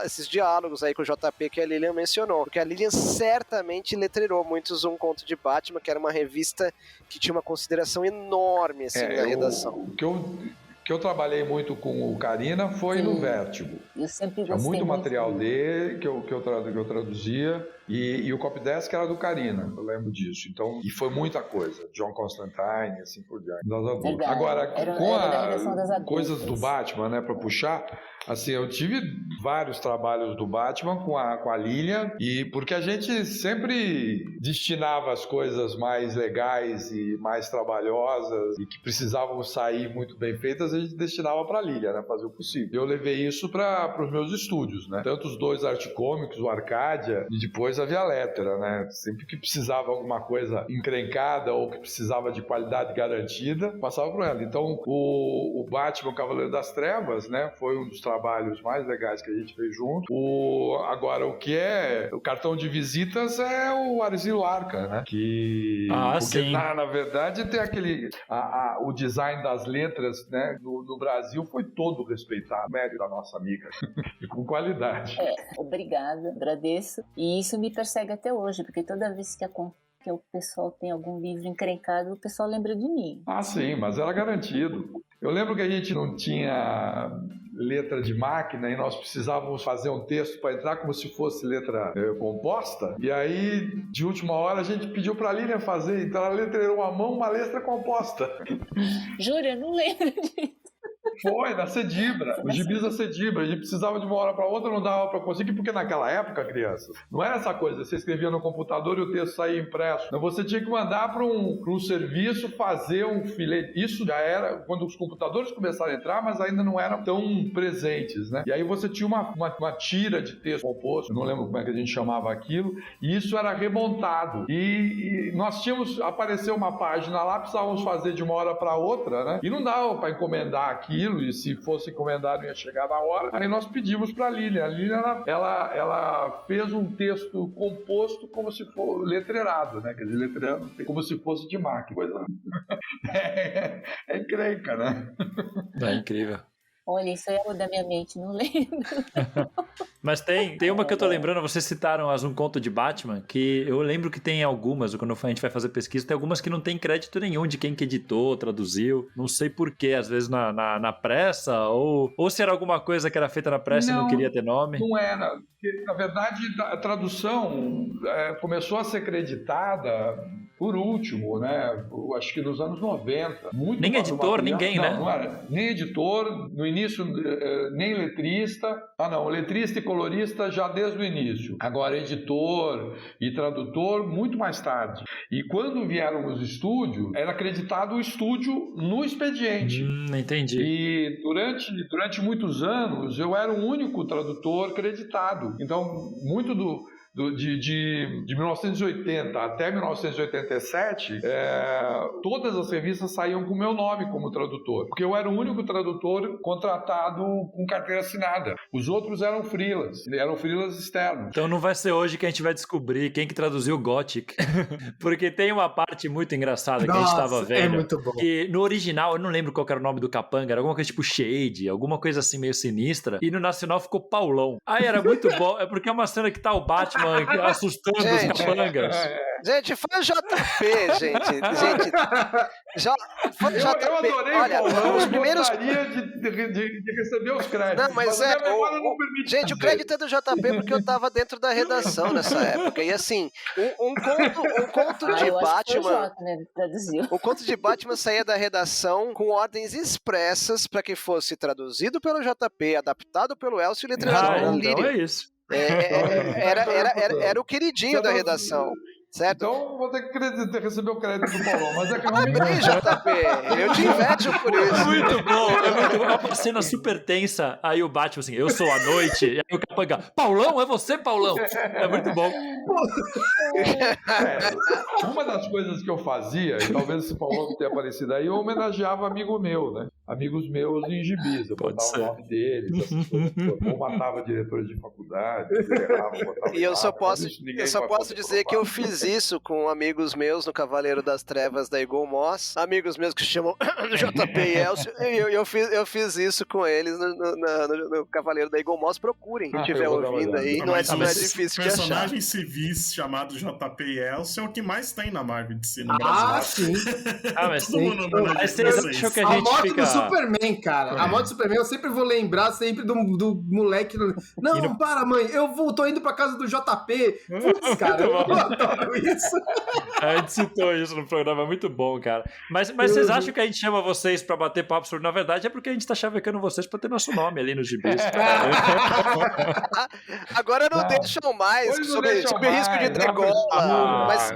esses diálogos aí com o JP que a Lilian mencionou. Porque a Lilian certamente letreirou muitos Um Conto de Batman, que era uma revista que tinha uma consideração enorme assim, na redação. Que eu trabalhei muito com o Karina foi no Vértigo. Eu sempre tinha muito material dele que eu traduzia. E o Copydesk era do Karina, eu lembro disso. Então, e foi muita coisa. John Constantine, assim por diante. Agora, com coisas do Batman, né, pra puxar, assim, eu tive vários trabalhos do Batman com a Lilian, e porque a gente sempre destinava as coisas mais legais e mais trabalhosas e que precisavam sair muito bem feitas, a gente destinava pra Lilian, né, fazer o possível. Eu levei isso para os meus estúdios, né, tanto os dois Art Comics, o Arcadia, e depois a Via Lettera, né, sempre que precisava alguma coisa encrencada ou que precisava de qualidade garantida, passava por ela. Então, o Batman, o Cavaleiro das Trevas, né, foi um dos trabalhos mais legais que a gente fez junto. Agora, o que é o cartão de visitas é o Arzil Arca, né? Porque sim. Na verdade tem aquele... o design das letras, né, no Brasil foi todo respeitado. Mérito da nossa amiga. E com qualidade. Obrigada, agradeço. E isso me persegue até hoje, porque toda vez que o pessoal tem algum livro encrencado, o pessoal lembra de mim. Ah, sim, mas era garantido. Eu lembro que a gente não tinha letra de máquina e nós precisávamos fazer um texto para entrar como se fosse letra composta. E aí, de última hora, a gente pediu para a Lilian fazer. Então, ela letreirou à mão uma letra composta. Júlia, eu não lembro disso. Foi, na Cedibra, os gibis da Cedibra. A gente precisava de uma hora para outra, não dava para conseguir, porque naquela época, crianças, não era essa coisa, você escrevia no computador e o texto saía impresso. Então você tinha que mandar para um serviço fazer um filete. Isso já era quando os computadores começaram a entrar, mas ainda não eram tão presentes, né? E aí você tinha uma tira de texto composto, não lembro como é que a gente chamava aquilo, e isso era remontado. E nós apareceu uma página lá, precisávamos fazer de uma hora para outra, né? E não dava para encomendar aquilo, e se fosse encomendado ia chegar na hora. Aí nós pedimos para a Lilian. A Lilian, ela fez um texto composto como se fosse letreirado, né? Quer dizer, letreirado como se fosse de máquina. Coisa... é encrenca, né? É incrível. Olha, isso é da minha mente, não lembro. Mas tem uma que eu tô lembrando, vocês citaram as Um Conto de Batman, que eu lembro que tem algumas, quando a gente vai fazer pesquisa, tem algumas que não tem crédito nenhum de quem que editou, traduziu, não sei porquê, às vezes na pressa, ou se era alguma coisa que era feita na pressa e não queria ter nome. Não era, porque na verdade a tradução começou a ser creditada por último, né? Acho que nos anos 90. Nem editor, ninguém, né? Não era. Nem editor, no início, nem letrista. Letrista e colorista já desde o início. Agora, editor e tradutor, muito mais tarde. E quando vieram os estúdios, era acreditado o estúdio no expediente. Entendi. E durante muitos anos, eu era o único tradutor creditado. Então, muito de 1980 até 1987, todas as revistas saíam com o meu nome como tradutor, porque eu era o único tradutor contratado com carteira assinada. Os outros eram freelas externos. Então não vai ser hoje que a gente vai descobrir quem que traduziu o Gothic, porque tem uma parte muito engraçada que a gente estava vendo. É muito bom. Que no original, eu não lembro qual era o nome do capanga, era alguma coisa tipo Shade, alguma coisa assim meio sinistra, e no nacional ficou Paulão. Aí era muito bom, é porque é uma cena que tá o Batman assustando os capangas. Gente, foi o JP, gente. Foi o JP. Eu adorei, olha, Paulão, os primeiros... de receber os créditos. Não, mas gente, o crédito é do JP porque eu tava dentro da redação nessa época. E assim, um conto de Batman... O conto de Batman saía da redação com ordens expressas para que fosse traduzido pelo JP, adaptado pelo Elcio e letreirado pelo Lírio. Então é isso. Era o queridinho da redação. certo? Então vou ter que receber o crédito do Paulão, mas é que realmente... Bem, JP, eu te invejo por isso. Muito bom, é muito bom. É uma cena super tensa, aí o Batman assim, eu sou a noite, e aí o Capanga, Paulão, é você, Paulão? É muito bom. Uma das coisas que eu fazia, e talvez esse Paulão tenha aparecido aí, eu homenageava amigo meu, né? Amigos meus em gibis, eu botava o nome deles, essas coisas, ou matava diretores de faculdade, e eu só posso dizer que eu fiz isso com amigos meus no Cavaleiro das Trevas da Eagle Moss, amigos meus que se chamam JP e Elcio, eu fiz isso com eles no Cavaleiro da Eagle Moss. Procurem, quem estiver ouvindo aí, não é difícil de achar. Personagens civis chamados JP e Elcio é o que mais tem na Marvel de cinema. Sim. Mas todo mundo homenageia vocês acham que a gente moto fica... do Superman, cara. A moto do Superman, eu sempre vou lembrar sempre do moleque. Não, para, mãe, tô indo pra casa do JP. Putz, cara, eu adoro isso. A gente citou isso no programa, é muito bom, cara. Mas vocês acham que a gente chama vocês pra bater papo sobre... Na verdade, é porque a gente tá chavecando vocês pra ter nosso nome ali nos gibis. Agora não deixam mais sobre risco de degola. Mas...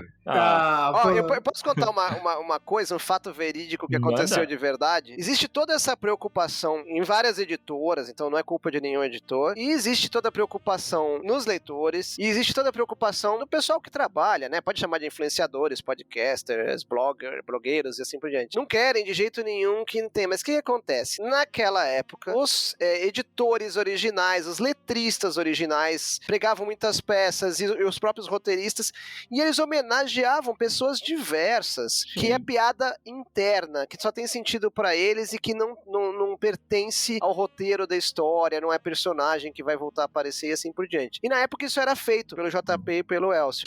eu posso contar uma coisa, um fato verídico que aconteceu de verdade? Existe toda essa preocupação em várias editoras, então não é culpa de nenhum editor, e existe toda a preocupação nos leitores, e existe toda a preocupação no pessoal que trabalha, né? Pode chamar de influenciadores, podcasters, blogueiros e assim por diante. Não querem de jeito nenhum que não tem, mas o que acontece? Naquela época, os editores originais, os letristas originais, pregavam muitas peças, e os próprios roteiristas, e eles homenageavam pessoas diversas, que é piada interna, que só tem sentido pra eles e que não pertence ao roteiro da história, não é personagem que vai voltar a aparecer e assim por diante. E na época isso era feito pelo JP e pelo Elcio.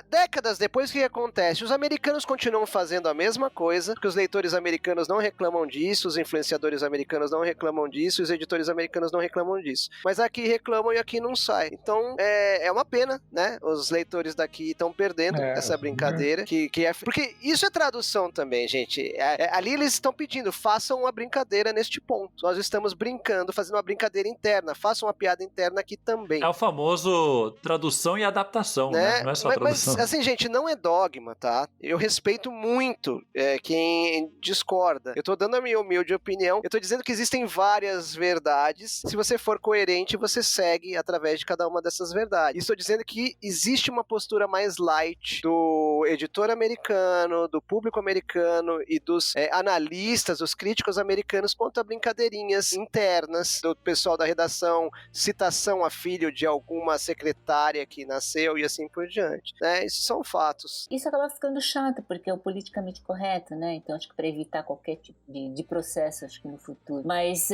Décadas depois, o que acontece? Os americanos continuam fazendo a mesma coisa, porque os leitores americanos não reclamam disso, os influenciadores americanos não reclamam disso, os editores americanos não reclamam disso. Mas aqui reclamam e aqui não sai. Então, é uma pena, né? Os leitores daqui estão perdendo essa brincadeira, que é... Porque isso é tradução também, gente. Ali eles estão pedindo, façam uma brincadeira neste ponto. Nós estamos brincando, fazendo uma brincadeira interna. Façam uma piada interna aqui também. É o famoso tradução e adaptação, né? Não é só tradução. Mas, assim, gente, não é dogma, tá? Eu respeito muito quem discorda. Eu tô dando a minha humilde opinião. Eu tô dizendo que existem várias verdades. Se você for coerente, você segue através de cada uma dessas verdades. Estou dizendo que existe uma postura mais light do editor americano, do público americano e dos analistas, dos críticos americanos quanto a brincadeirinhas internas do pessoal da redação, citação a filho de alguma secretária que nasceu e assim por diante, né? Isso são fatos. Isso acaba ficando chato, porque é o politicamente correto, né? Então acho que para evitar qualquer tipo de processo, acho que no futuro. Mas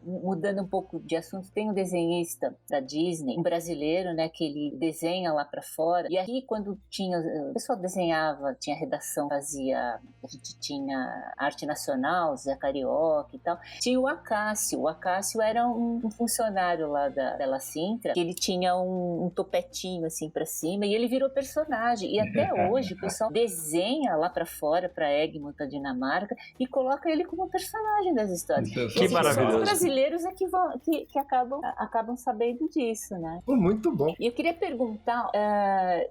mudando um pouco de assunto, tem um desenhista da Disney, um brasileiro, né? Que ele desenha lá para fora. E aí quando o pessoal desenhava, tinha redação, a gente tinha arte nacional, Zé Carioca e tal, tinha o Acácio. O Acácio era um funcionário lá da Bela Sintra, que ele tinha um topetinho assim pra cima, e ele virou personagem. E até hoje o pessoal desenha lá pra fora, pra Egmont, da Dinamarca, e coloca ele como personagem das histórias. Que maravilhoso. Só os brasileiros é que acabam sabendo disso, né? Muito bom. E eu queria perguntar,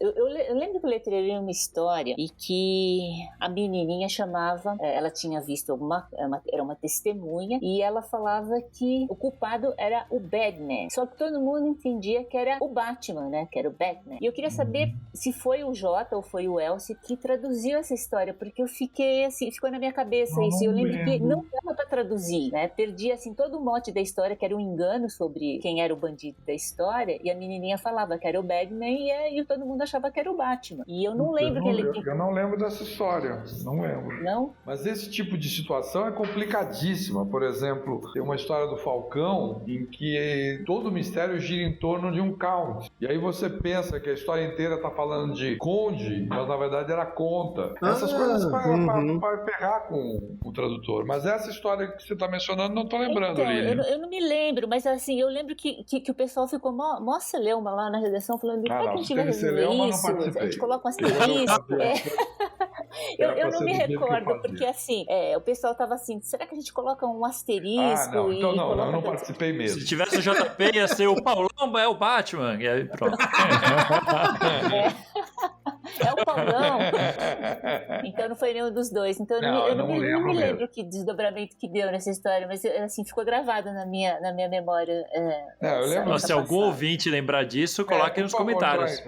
eu lembro que eu letreirei uma história e que a menininha chamava, ela tinha visto era uma testemunha, e ela falava que o culpado era o Batman. Só que todo mundo entendia que era o Batman, né? Que era o Batman. E eu queria saber se foi o Jota ou foi o Elcio que traduziu essa história, porque eu fiquei assim, ficou na minha cabeça isso. Eu lembro que não dava pra traduzir, né? Perdi assim todo o mote da história, que era um engano sobre quem era o bandido da história, e a menininha falava que era o Batman e todo mundo achava que era o Batman. E eu não lembro que ele... Eu não lembro dessa história, não lembro. Não? Mas esse tipo de situação é complicadíssima. Por exemplo, tem uma história do Falcão em que todo o mistério gira em torno de um count. E aí você pensa que a história inteira tá falando de conde, mas na verdade era conta. Essas coisas para ferrar com o tradutor. Mas essa história que você tá mencionando, não tô lembrando, então, Lili. eu não me lembro, mas assim, eu lembro que o pessoal ficou mó celeuma lá na redação, falando, como é que a gente vai resolver isso? A gente coloca um asterisco. Eu não me recordo, porque assim, o pessoal tava assim, será que a gente coloca um asterisco? Não, então não, eu não participei mesmo. Se tivesse o JP, ia ser o Paulão, é o Batman. E aí pronto. É o Paulão. Então não foi nenhum dos dois. Então eu não me lembro que desdobramento que deu nessa história, mas assim, ficou gravado na minha memória. Eu lembro. Se algum ouvinte lembrar disso, coloque nos comentários.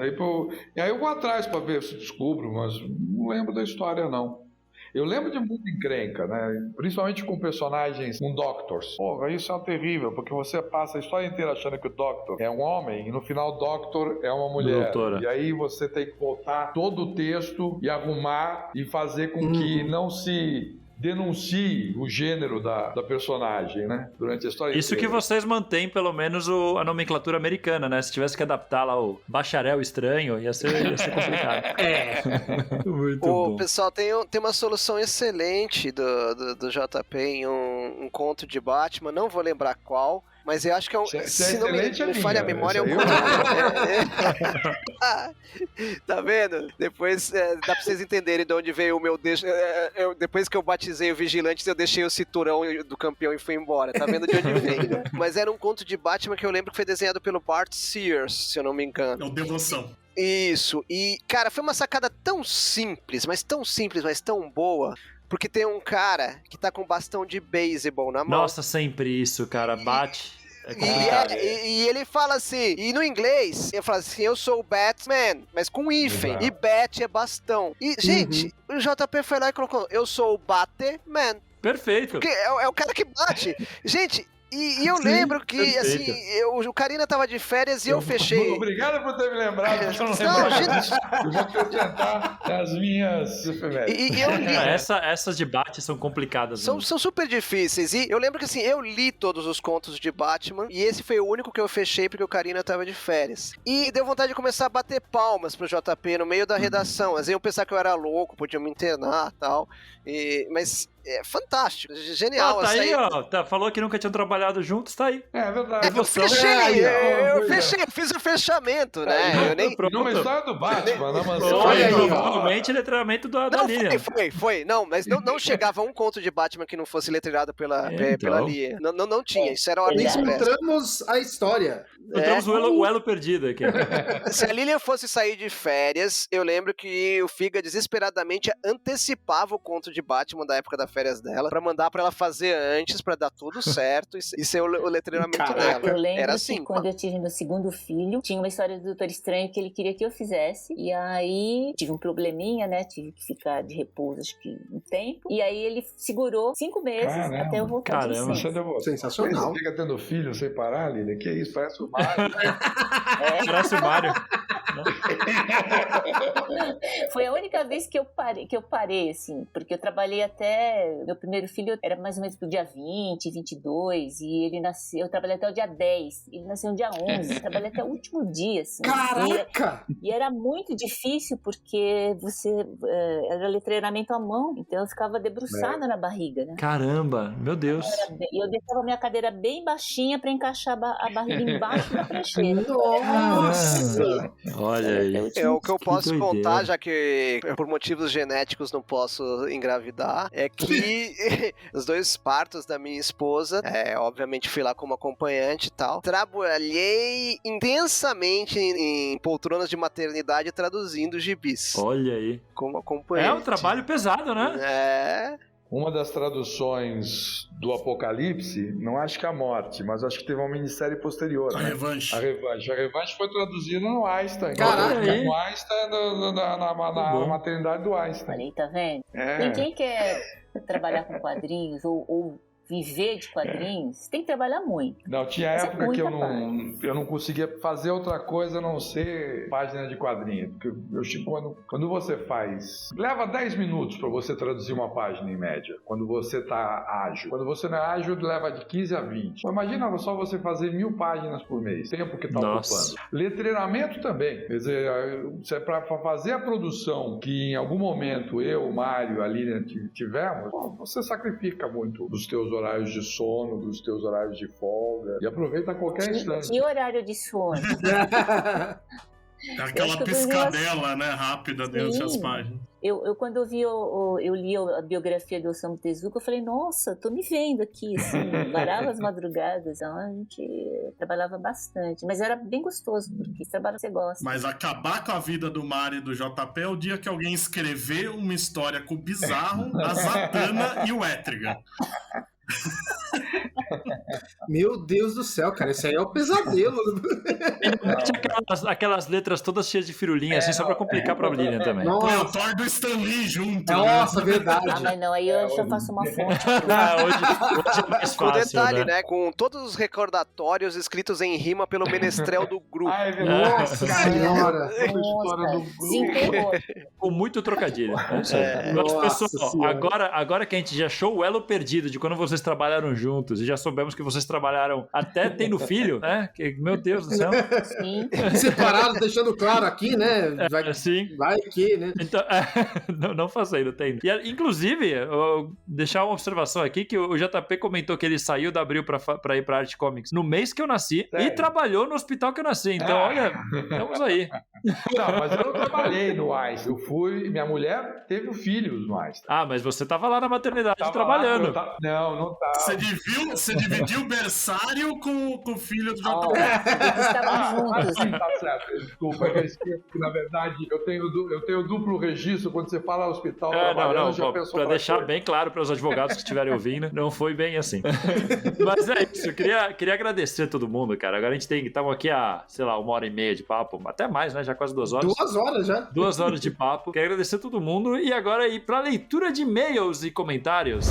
E aí eu vou atrás para ver se descubro, mas não lembro da história, não. Eu lembro de muita encrenca, né? Principalmente com personagens, com Doctors. Porra, isso é terrível, porque você passa a história inteira achando que o Doctor é um homem e no final o Doctor é uma mulher. Doutora. E aí você tem que voltar todo o texto e arrumar e fazer com que não se denuncie o gênero da personagem, né? Durante a história Isso inteira. que vocês mantêm, pelo menos, a nomenclatura americana, né? Se tivesse que adaptar lá o bacharel estranho, ia ser complicado. Muito bom. Pessoal, tem uma solução excelente do JP em um conto de Batman, não vou lembrar qual, mas eu acho que se não me falha a memória, é um conto. Tá vendo? Depois dá pra vocês entenderem de onde veio o meu depois que eu batizei o Vigilantes, eu deixei o cinturão do campeão e fui embora. Tá vendo de onde veio, né? Mas era um conto de Batman que eu lembro que foi desenhado pelo Bart Sears, se eu não me engano. É o Devoção. Isso, e cara, foi uma sacada tão simples, mas tão boa, porque tem um cara que tá com um bastão de beisebol na mão. Nossa, sempre isso, cara, bate. É complicado. E ele fala assim, e no inglês, ele fala assim, eu sou o Batman, mas com hífen, e Bat é bastão. E, gente, o JP foi lá e colocou, eu sou o Batman. Perfeito. Porque é o cara que bate. Gente... E eu lembro que, perfeito. assim, o Karina tava de férias e eu fechei... Obrigado por ter me lembrado, porque eu não lembrava. Eu vou acrescentar as minhas efemérides. E eu li... Essas de Batman são complicadas. São super difíceis. E eu lembro que, assim, eu li todos os contos de Batman e esse foi o único que eu fechei porque o Karina tava de férias. E deu vontade de começar a bater palmas pro JP no meio da redação. Às vezes eu pensava que eu era louco, podia me internar e tal. Mas... É fantástico, genial. Tá aí, ó. Falou que nunca tinham trabalhado juntos, tá aí. É verdade. Eu fechei, eu fiz o fechamento, né? Numa história do Batman, na mansão. Provavelmente letramento da Lia. Foi. Não, mas não chegava um conto de Batman que não fosse letrado pela Lia. Não tinha, isso era ordem expressa. Encontramos a história. Encontramos o elo perdido aqui. Se a Lilian fosse sair de férias, eu lembro que o Figa desesperadamente antecipava o conto de Batman da época da férias dela pra mandar pra ela fazer antes, pra dar tudo certo e ser o letramento dela. Eu lembro era assim. Que quando eu tive meu segundo filho, tinha uma história do Doutor Estranho que ele queria que eu fizesse, e aí tive um probleminha, né, tive que ficar de repouso acho que um tempo, e aí ele segurou 5 meses até eu voltar de licença. Sensacional. Você fica tendo filho sem parar, Lilian? Que isso, parece o Mário. Parece o Mário. Foi a única vez que eu parei, assim, porque eu trabalhei até... Meu primeiro filho era mais ou menos pro dia 20, 22, e ele nasceu... Eu trabalhei até o dia 10, ele nasceu no dia 11, eu trabalhei até o último dia, assim. Caraca! E era muito difícil, porque era letreiramento à mão, então eu ficava debruçada na barriga, né? Caramba, meu Deus. E eu deixava minha cadeira bem baixinha pra encaixar a barriga embaixo da prancheira. Nossa! Olha aí. O que eu posso contar, já que por motivos genéticos não posso engravidar, é que os 2 partos da minha esposa, obviamente fui lá como acompanhante e tal, trabalhei intensamente em poltronas de maternidade traduzindo gibis. Olha aí. Como acompanhante. É um trabalho pesado, né? Uma das traduções do Apocalipse, não acho que a morte, mas acho que teve uma minissérie posterior. A Revanche. A Revanche foi traduzida no Einstein. Caraca! No Einstein, na maternidade do Einstein. Falei, tá vendo? Ninguém quer trabalhar com quadrinhos ou viver de quadrinhos, tem que trabalhar muito. Não, tinha época que eu não conseguia fazer outra coisa a não ser página de quadrinho. Porque quando você faz... Leva 10 minutos para você traduzir uma página em média, quando você tá ágil. Quando você não é ágil, leva de 15 a 20. Mas imagina só você fazer 1000 páginas por mês. Tempo que tá ocupando. Letreiramento também. Quer dizer, para fazer a produção que em algum momento eu, o Mário, a Lilian tivemos, você sacrifica muito dos teus horários de sono, dos teus horários de folga, e aproveita qualquer instante. E horário de sono? Aquela piscadela, né, rápida dentro das páginas. Eu quando eu li a biografia do Osamu Tezuka, eu falei, nossa, tô me vendo aqui, assim, varava as madrugadas, então a gente trabalhava bastante, mas era bem gostoso, porque esse trabalho você gosta. Mas acabar com a vida do Mario e do JP é o dia que alguém escrever uma história com o Bizarro, a Zatanna e o Etrigan. Meu Deus do céu, cara, esse aí é o pesadelo. Aquelas letras todas cheias de firulinha, assim, só pra complicar pra Lilian também. Põe o Thor do Stan Lee junto. Nossa, né? verdade. Mas não, aí eu já faço uma fonte. Hoje é mais Com fácil, detalhe, né? Com todos os recordatórios escritos em rima pelo menestrel do grupo. Ah, é verdade. Nossa senhora. Se enterrou. Com muito trocadilho. É isso aí. Mas, Nossa pessoal, senhora. agora que a gente já achou o elo perdido de quando vocês trabalharam juntos e já soubemos que vocês trabalharam até tendo filho, né? Meu Deus do céu. Sim. Separados, deixando claro aqui, né? Sim. Vai que, né? Então, não faça aí, não tem. E, inclusive, deixar uma observação aqui, que o JP comentou que ele saiu da Abril pra ir pra Arte Comics no mês que eu nasci. Sério? E trabalhou no hospital que eu nasci. Então, olha, estamos aí. Não, mas eu não trabalhei no Einstein. Eu fui... Minha mulher teve filhos no Einstein. Ah, mas você tava lá na maternidade Tava trabalhando. lá, não tava. Você dividiu o berçário com o filho do JP. Eles estavam juntos. Tá certo. Desculpa, eu esqueço que, na verdade, eu tenho duplo registro. Quando você fala hospital trabalhando, já pensou pra deixar coisa. bem claro para os advogados que estiverem ouvindo, não foi bem assim. Mas é isso, eu queria agradecer a todo mundo, cara. Agora a gente estamos aqui a, sei lá, 1h30 de papo, até mais, né? Já quase 2 horas. 2 horas já. 2 horas de papo. Quero agradecer a todo mundo e agora ir pra leitura de e-mails e comentários.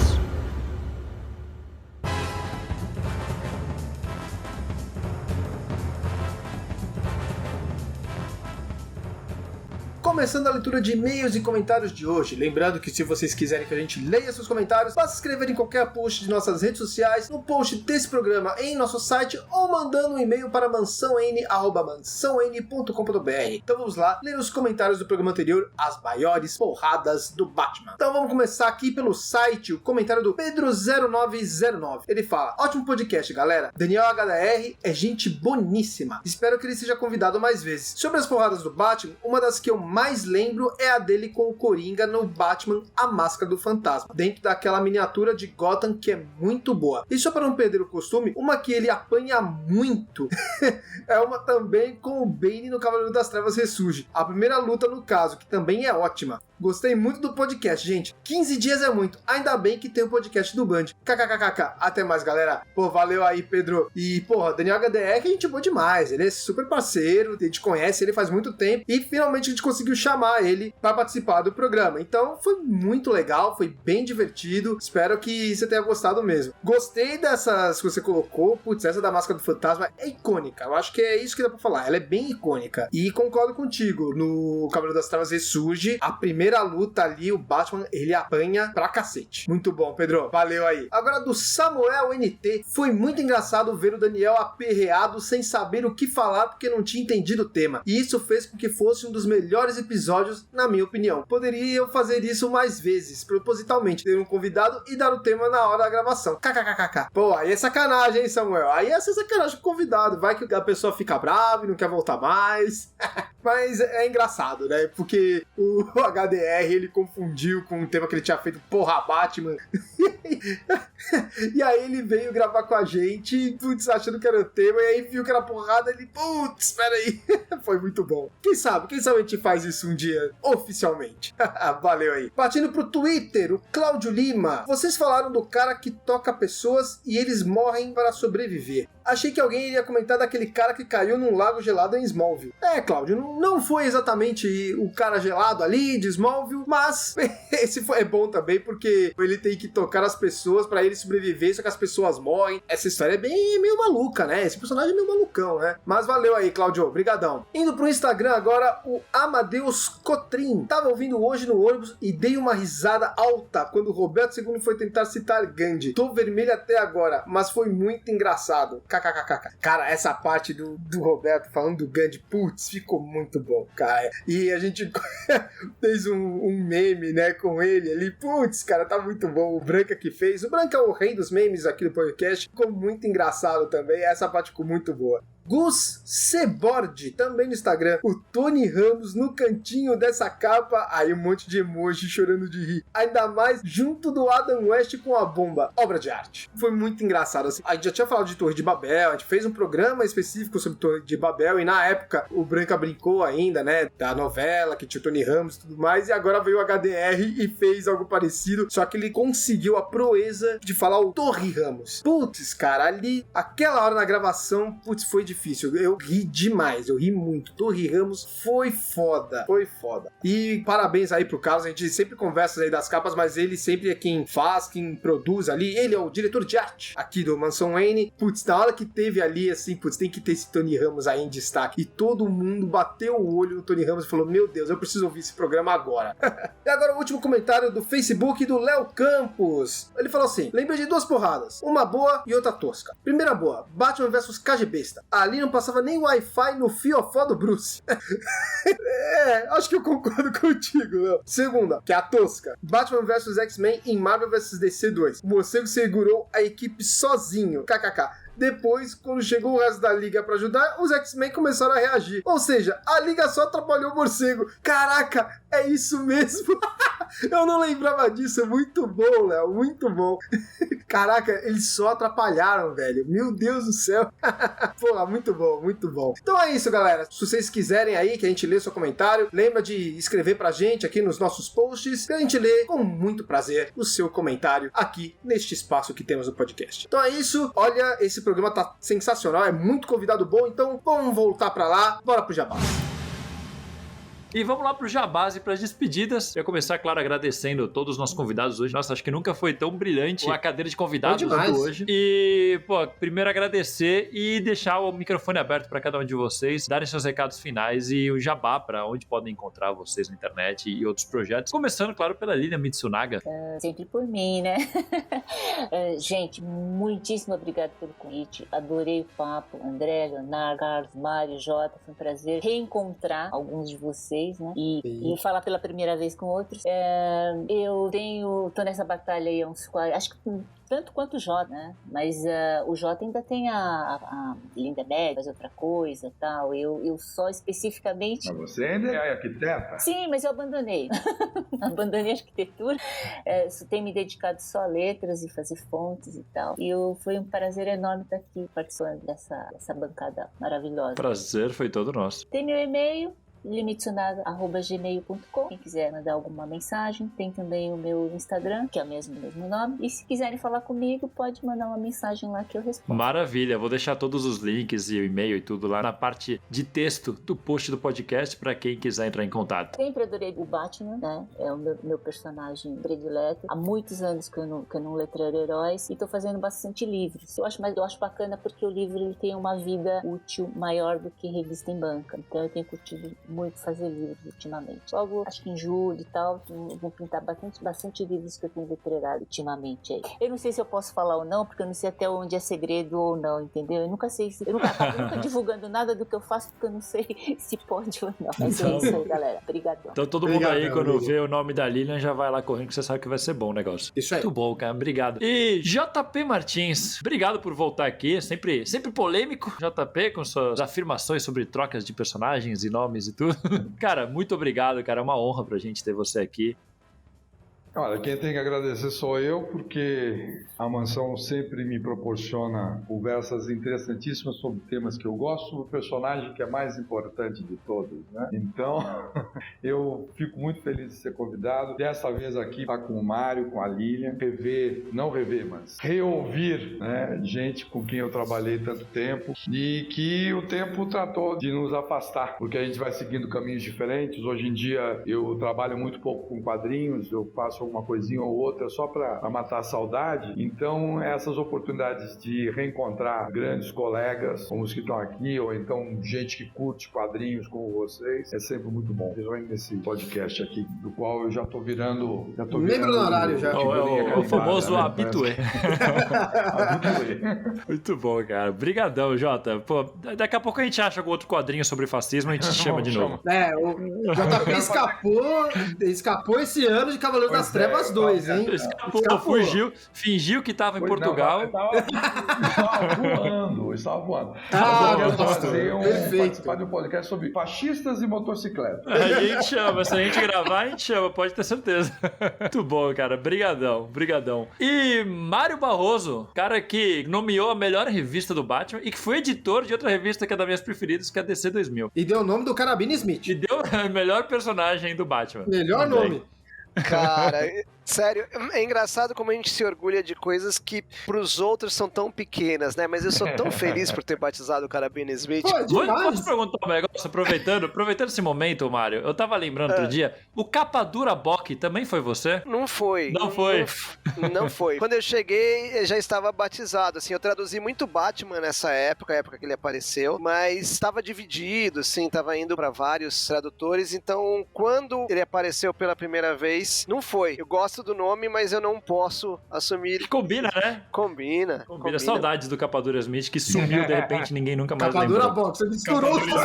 Começando a leitura de e-mails e comentários de hoje. Lembrando que se vocês quiserem que a gente leia seus comentários, basta escrever em qualquer post de nossas redes sociais, no post desse programa em nosso site ou mandando um e-mail para mansãon@mansãon.com.br. Então vamos lá, ler os comentários do programa anterior, as maiores porradas do Batman. Então vamos começar aqui pelo site, o comentário do Pedro0909. Ele fala: ótimo podcast, galera. Daniel HDR é gente boníssima. Espero que ele seja convidado mais vezes. Sobre as porradas do Batman, uma das que eu mais lembro é a dele com o Coringa no Batman A Máscara do Fantasma, dentro daquela miniatura de Gotham que é muito boa. E só para não perder o costume, uma que ele apanha muito é uma também com o Bane no Cavaleiro das Trevas Ressurge. A primeira luta, no caso, que também é ótima. Gostei muito do podcast, gente. 15 dias é muito. Ainda bem que tem o podcast do Band. KKKK. Até mais, galera. Pô, valeu aí, Pedro. E, porra, Daniel HDR é gente boa demais. Ele é super parceiro, a gente conhece ele faz muito tempo. E finalmente a gente conseguiu chamar ele para participar do programa. Então foi muito legal, foi bem divertido. Espero que você tenha gostado mesmo. Gostei dessas que você colocou. Putz, essa da Máscara do Fantasma é icônica. Eu acho que é isso que dá pra falar. Ela é bem icônica. E concordo contigo. No Cavaleiro das Trevas Ressurge, a primeira luta ali, o Batman, ele apanha pra cacete. Muito bom, Pedro. Valeu aí. Agora, do Samuel NT, foi muito engraçado ver o Daniel aperreado sem saber o que falar porque não tinha entendido o tema. E isso fez com que fosse um dos melhores episódios, na minha opinião. Poderia fazer isso mais vezes, propositalmente, ter um convidado e dar o tema na hora da gravação. KKKK. Pô, aí é sacanagem, hein, Samuel? Aí é sacanagem com o convidado. Vai que a pessoa fica brava e não quer voltar mais. Mas é engraçado, né? Porque o HDR, ele confundiu com um tema que ele tinha feito, porra, Batman. E aí ele veio gravar com a gente, putz, achando que era o tema, e aí viu que era porrada, ele, putz, peraí. Foi muito bom. Quem sabe a gente faz isso um dia, oficialmente. Valeu aí. Partindo pro Twitter, o Cláudio Lima. Vocês falaram do cara que toca pessoas e eles morrem para sobreviver. Achei que alguém iria comentar daquele cara que caiu num lago gelado em Smallville. É, Cláudio, não foi exatamente o cara gelado ali de Smallville, mas esse é bom também porque ele tem que tocar as pessoas pra ele sobreviver, só que as pessoas morrem. Essa história é meio maluca, né? Esse personagem é meio malucão, né? Mas valeu aí, Cláudio, brigadão. Indo pro Instagram agora, o Amadeus Cotrim. Tava ouvindo hoje no ônibus e dei uma risada alta quando o Roberto II foi tentar citar Gandhi. Tô vermelho até agora, mas foi muito engraçado. KKKK. Cara, essa parte do Roberto falando do Gandhi, putz, ficou muito muito bom, cara. E a gente fez um meme, né, com ele ali. Putz, cara, tá muito bom. O Branca que fez. O Branca é o rei dos memes aqui do podcast. Ficou muito engraçado também. Essa parte ficou muito boa. Gus Sebord, também no Instagram. O Tony Ramos no cantinho dessa capa. Aí um monte de emoji chorando de rir. Ainda mais junto do Adam West com a bomba. Obra de arte. Foi muito engraçado, assim. A gente já tinha falado de Torre de Babel. A gente fez um programa específico sobre Torre de Babel. E na época o Branca brincou ainda, né? Da novela que tinha o Tony Ramos e tudo mais. E agora veio o HDR e fez algo parecido. Só que ele conseguiu a proeza de falar o Torre Ramos. Putz, cara, ali, aquela hora na gravação, putz, foi difícil. Eu ri demais, eu ri muito. Torre Ramos foi foda, foi foda. E parabéns aí pro Carlos, a gente sempre conversa aí das capas, mas ele sempre é quem faz, quem produz ali. Ele é o diretor de arte aqui do Mansão Wayne. Putz, na hora que teve ali, assim, putz, tem que ter esse Tony Ramos aí em destaque. E todo mundo bateu o olho no Tony Ramos e falou, meu Deus, eu preciso ouvir esse programa agora. E agora o último comentário do Facebook do Léo Campos. Ele falou assim, lembrei de duas porradas, uma boa e outra tosca. Primeira boa, Batman vs KGBista. Ali não passava nem Wi-Fi no fiofó do Bruce. Acho que eu concordo contigo, Léo. Segunda, que é a tosca. Batman vs X-Men em Marvel vs DC 2. O morcego segurou a equipe sozinho. KKK. Depois, quando chegou o resto da liga pra ajudar, os X-Men começaram a reagir. Ou seja, a liga só atrapalhou o morcego. Caraca, é isso mesmo? Eu não lembrava disso. É muito bom, Léo. Muito bom. Caraca, eles só atrapalharam, velho. Meu Deus do céu. Pô, muito bom, muito bom. Então é isso, galera. Se vocês quiserem aí que a gente lê seu comentário, lembra de escrever pra gente aqui nos nossos posts, que a gente lê com muito prazer o seu comentário aqui neste espaço que temos no podcast. Então é isso. Olha, esse programa tá sensacional, é muito convidado bom, então vamos voltar pra lá, bora pro jabá. E vamos lá pro jabás e pras despedidas. Eu ia começar, claro, agradecendo todos os nossos convidados hoje. Nossa, acho que nunca foi tão brilhante a cadeira de convidados hoje. E, pô, primeiro agradecer e deixar o microfone aberto para cada um de vocês, darem seus recados finais e o jabá para onde podem encontrar vocês na internet e outros projetos. Começando, claro, pela Lilian Mitsunaga. Sempre por mim, né? Gente, muitíssimo obrigado pelo convite. Adorei o papo. André, Leonardo, Carlos, Mário, Jota. Foi um prazer reencontrar alguns de vocês. Né? E falar pela primeira vez com outros. Eu tô nessa batalha aí há uns 4, acho que tanto quanto o Jota, né? Mas o Jota ainda tem a Linda Meg, faz outra coisa e tal. Eu só especificamente... Mas você ainda é arquiteta? Sim, mas eu abandonei. Abandonei a arquitetura. Tenho me dedicado só a letras e fazer fontes e tal. E foi um prazer enorme estar aqui participando dessa bancada maravilhosa. Prazer foi todo nosso. Tem meu e-mail, limitsunada@gmail.com. Quem quiser mandar alguma mensagem, tem também o meu Instagram, que é o mesmo nome. E se quiserem falar comigo, pode mandar uma mensagem lá que eu respondo. Maravilha, vou deixar todos os links e o e-mail e tudo lá na parte de texto do post do podcast para quem quiser entrar em contato. Sempre adorei o Batman, né? É o meu personagem predileto. Há muitos anos que eu não letreiro heróis e tô fazendo bastante livros. Eu acho bacana porque o livro ele tem uma vida útil maior do que revista em banca. Então eu tenho curtido muito fazer livros ultimamente. Logo, acho que em julho e tal, vou pintar bastante livros que eu tenho letreirado ultimamente aí. Eu não sei se eu posso falar ou não, porque eu não sei até onde é segredo ou não, entendeu? Eu nunca sei eu nunca divulgando nada do que eu faço, porque eu não sei se pode ou não. Mas é isso aí, galera. Obrigadão. Então todo mundo aí, quando vê o nome da Lilian, já vai lá correndo, que você sabe que vai ser bom o negócio. Isso aí. Muito bom, cara. Obrigado. E JP Martins, obrigado por voltar aqui. Sempre polêmico. JP, com suas afirmações sobre trocas de personagens e nomes e tudo. Cara, muito obrigado, cara. É uma honra pra gente ter você aqui. Olha, quem tem que agradecer sou eu, porque a Mansão sempre me proporciona conversas interessantíssimas sobre temas que eu gosto, o personagem que é mais importante de todos, né? Então, eu fico muito feliz de ser convidado. Dessa vez aqui tá com o Mário, com a Lilian, mas reouvir, né, gente com quem eu trabalhei tanto tempo e que o tempo tratou de nos afastar, porque a gente vai seguindo caminhos diferentes. Hoje em dia eu trabalho muito pouco com quadrinhos, eu faço alguma coisinha ou outra só para matar a saudade. Então, essas oportunidades de reencontrar grandes colegas, como os que estão aqui, ou então gente que curte quadrinhos como vocês, é sempre muito bom. Principalmente nesse podcast aqui, do qual eu já estou virando... Lembra do horário já. O famoso habitué. Habitué. Muito bom, cara. Brigadão, Jota. Pô, daqui a pouco a gente acha algum outro quadrinho sobre fascismo e a gente te chama de novo. O JP escapou esse ano de Cavaleiros das Trevas 2, hein? Escapou, fugiu, fingiu que estava em Portugal. Estava voando. Eu participar de um podcast sobre fascistas e motocicletas. A gente chama, se a gente gravar, a gente chama, pode ter certeza. Muito bom, cara. Brigadão. E Mário Barroso, cara que nomeou a melhor revista do Batman e que foi editor de outra revista que é das minhas preferidas, que é a DC 2000. E deu o nome do Carabina Smith. E deu o melhor personagem do Batman. Melhor nome. Cara, sério, é engraçado como a gente se orgulha de coisas que pros outros são tão pequenas, né? Mas eu sou tão feliz por ter batizado o Carabina Smith. Pô, Posso perguntar um negócio? Aproveitando esse momento, Mário, eu tava lembrando outro dia, o Capadura Bock também foi você? Não foi. Não foi. Quando eu cheguei, já estava batizado, assim, eu traduzi muito Batman nessa época, a época que ele apareceu, mas estava dividido, assim, estava indo para vários tradutores, então quando ele apareceu pela primeira vez, não foi. Eu gosto do nome, mas eu não posso assumir. Combina, né? Combina. Saudades do Capadura Smith, que sumiu de repente, ninguém nunca mais Capadura lembrou. Bock, você misturou os Smith.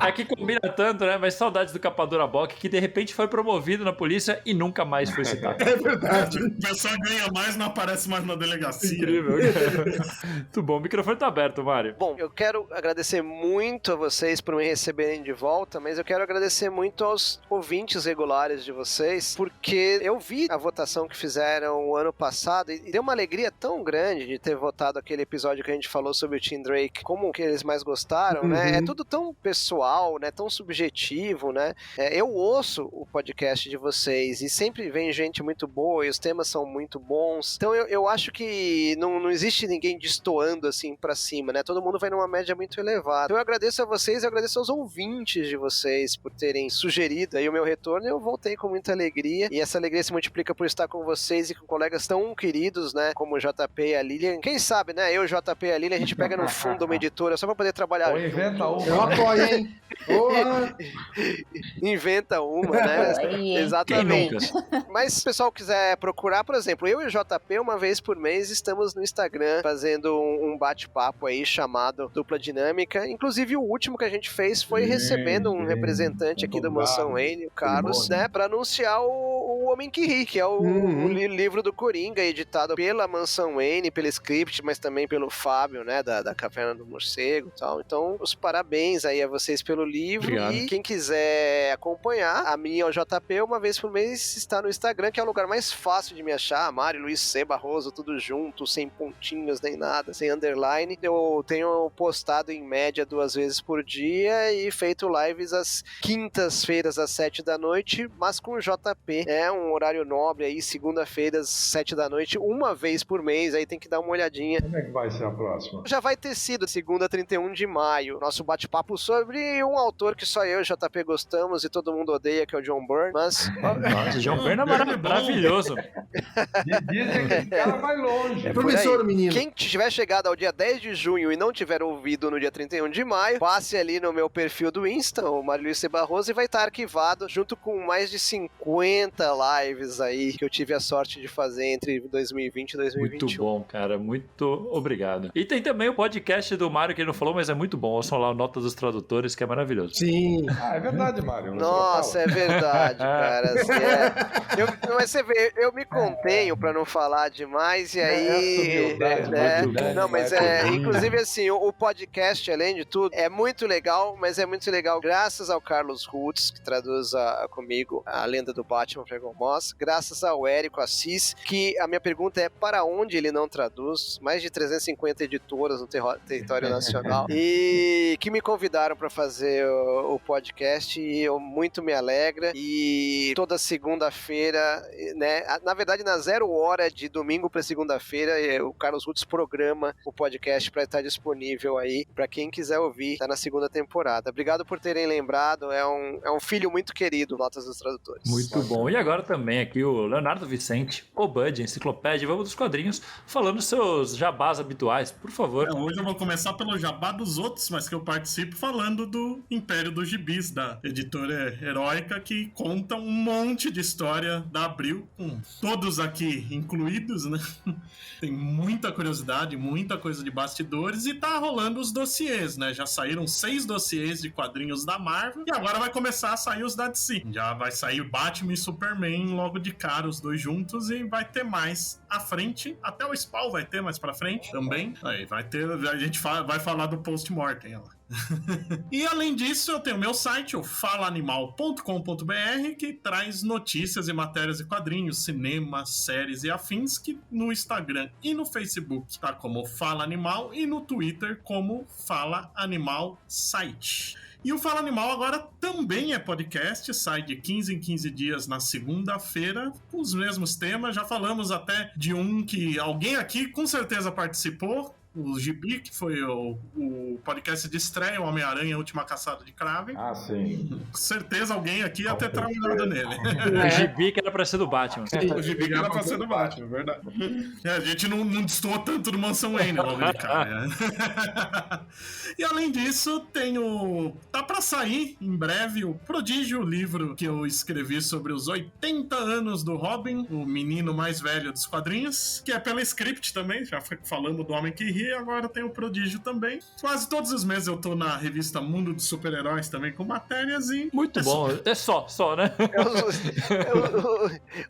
É que combina tanto, né? Mas saudades do Capadura Bock, que de repente foi promovido na polícia e nunca mais foi citado. É verdade. O pessoal ganha mais, não aparece mais na delegacia. Incrível. Muito bom. O microfone tá aberto, Mário. Bom, eu quero agradecer muito a vocês por me receberem de volta, mas eu quero agradecer muito aos ouvintes regulares de vocês, porque eu vi a votação que fizeram o ano passado e deu uma alegria tão grande de ter votado aquele episódio que a gente falou sobre o Tim Drake, como que eles mais gostaram, né? É tudo tão pessoal, né? Tão subjetivo, né? Eu ouço o podcast de vocês e sempre vem gente muito boa e os temas são muito bons. Então eu acho que não existe ninguém destoando assim pra cima, né? Todo mundo vai numa média muito elevada. Então eu agradeço a vocês e eu agradeço aos ouvintes de vocês por terem sugerido aí o meu retorno. Eu voltei com muita alegria e essa alegria se multiplica por estar com vocês e com colegas tão queridos, né? Como o JP e a Lilian. Quem sabe, né? Eu, o JP e a Lilian, a gente pega no fundo uma editora só pra poder trabalhar. Ou inventa uma. Eu apoio, hein? Inventa uma, né? Exatamente. Mas se o pessoal quiser procurar, por exemplo, eu e o JP, uma vez por mês, estamos no Instagram fazendo um bate-papo aí chamado Dupla Dinâmica. Inclusive, o último que a gente fez foi recebendo um representante aqui do Mansão Wayne, o Carlos, né? Pra anunciar o Homem que Ri, que é o livro do Coringa, editado pela Mansão Wayne, pela Script, mas também pelo Fábio, né? Da Caverna do Morcego e tal. Então, os parabéns aí a vocês pelo livro. Obrigado. E quem quiser acompanhar, a minha, o JP, uma vez por mês está no Instagram, que é o lugar mais fácil de me achar. Mário Luiz C. Barroso, tudo junto, sem pontinhos nem nada, sem underline. Eu tenho postado em média 2 vezes por dia e feito lives às quintas-feiras às 7 da noite, mas com o JP. É um horário nobre aí, segunda-feira às 7 da noite, uma vez por mês. Aí tem que dar uma olhadinha. Como é que vai ser a próxima? Já vai ter sido segunda, 31 de maio. Nosso bate-papo sobre um autor que só eu e o JP gostamos e todo mundo odeia, que é o John Byrne, mas... Nossa, John Byrne é maravilhoso. Dizem que o cara vai longe. É promissor, menino. Quem tiver chegado ao dia 10 de junho e não tiver ouvido no dia 31 de maio, passe ali no meu perfil do Insta, o Mário Luiz C. Barroso, e vai estar arquivado junto com mais de 50 lives aí que eu tive a sorte de fazer entre 2020 e 2021. Muito bom, cara. Muito obrigado. E tem também o podcast do Mário que ele não falou, mas é muito bom. Ouçam lá o Nota dos Tradutores, que é maravilhoso. Sim. É verdade, Mário. Nossa, é verdade, cara. Assim, mas você vê, eu me contenho pra não falar demais e aí... Não, mas inclusive assim, o podcast, além de tudo, é muito legal, mas é muito legal graças ao Carlos Rutz, que traduz comigo a Lenda do Batman, Dragon Moss, graças ao Érico Assis, que a minha pergunta é para onde ele não traduz, mais de 350 editoras no território nacional, e que me convidaram para fazer o podcast, e eu muito me alegra, e toda segunda-feira, né, na verdade na 0 hora de domingo para segunda-feira, o Carlos Rutz programa o podcast para estar disponível aí, para quem quiser ouvir, tá na segunda temporada. Obrigado por terem lembrado, é um filho muito querido, Notas dos Tradutores. Muito bom. E agora também aqui o Leonardo Vicente, o Bud, Enciclopédia, vamos dos quadrinhos, falando seus jabás habituais, por favor. Hoje eu vou começar pelo jabá dos outros, mas que eu participo falando do Império dos Gibis, da editora Heróica, que conta um monte de história da Abril, com todos aqui incluídos, né? Tem muita curiosidade, muita coisa de bastidores, e tá rolando os dossiês, né? Já saíram 6 dossiês de quadrinhos da Marvel, e agora vai começar a sair os da DC. Já vai sair Batman e Superman logo de cara, os dois juntos, e vai ter mais à frente, até o Spawn vai ter mais pra frente também. Aí vai ter, a gente vai falar do Post-Mortem lá. E além disso, eu tenho meu site, o falaanimal.com.br, que traz notícias e matérias e quadrinhos, cinema, séries e afins, que no Instagram e no Facebook tá como Fala Animal, e no Twitter como Fala Animal Site. E o Fala Animal agora também é podcast, sai de 15 em 15 dias na segunda-feira, com os mesmos temas. Já falamos até de um que alguém aqui com certeza participou, o Gibi, que foi o podcast de estreia, o Homem-Aranha, a Última Caçada de Kraven. Ah, sim. Com certeza alguém aqui ia ter trabalhado nele. O Gibi que era pra ser do Batman. O Gibi que era pra ser do Batman, verdade. A gente não destoou tanto do Mansão Wayne logo de cara. E além disso, tá pra sair em breve o Prodígio, o livro que eu escrevi sobre os 80 anos do Robin, o menino mais velho dos quadrinhos, que é pela Script também, já falamos do Homem que Ri, agora tem o Prodígio também. Quase todos os meses eu tô na revista Mundo dos Super-Heróis também com matérias e... Muito bom, é só, né?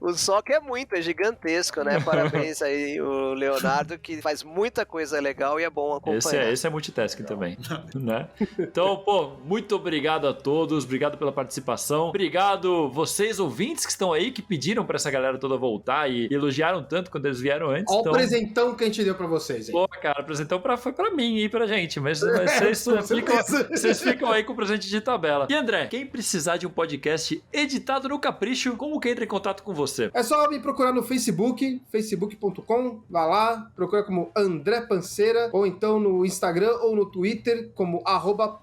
O só que é muito, é gigantesco, né? Parabéns aí o Leonardo, que faz muita coisa legal e é bom acompanhar. Esse é multitasking também, né? Então, muito obrigado a todos, obrigado pela participação, obrigado vocês ouvintes que estão aí, que pediram pra essa galera toda voltar e elogiaram tanto quando eles vieram antes. Olha o presentão que a gente deu pra vocês, hein? Pô, cara, o presentão foi pra mim e pra gente, mas vocês ficam aí com o presente de tabela. E André, quem precisar de um podcast editado no capricho, como que entra em contato com você? É só me procurar no Facebook, facebook.com, vá lá, procura como André Panceira, ou então no Instagram ou no Twitter como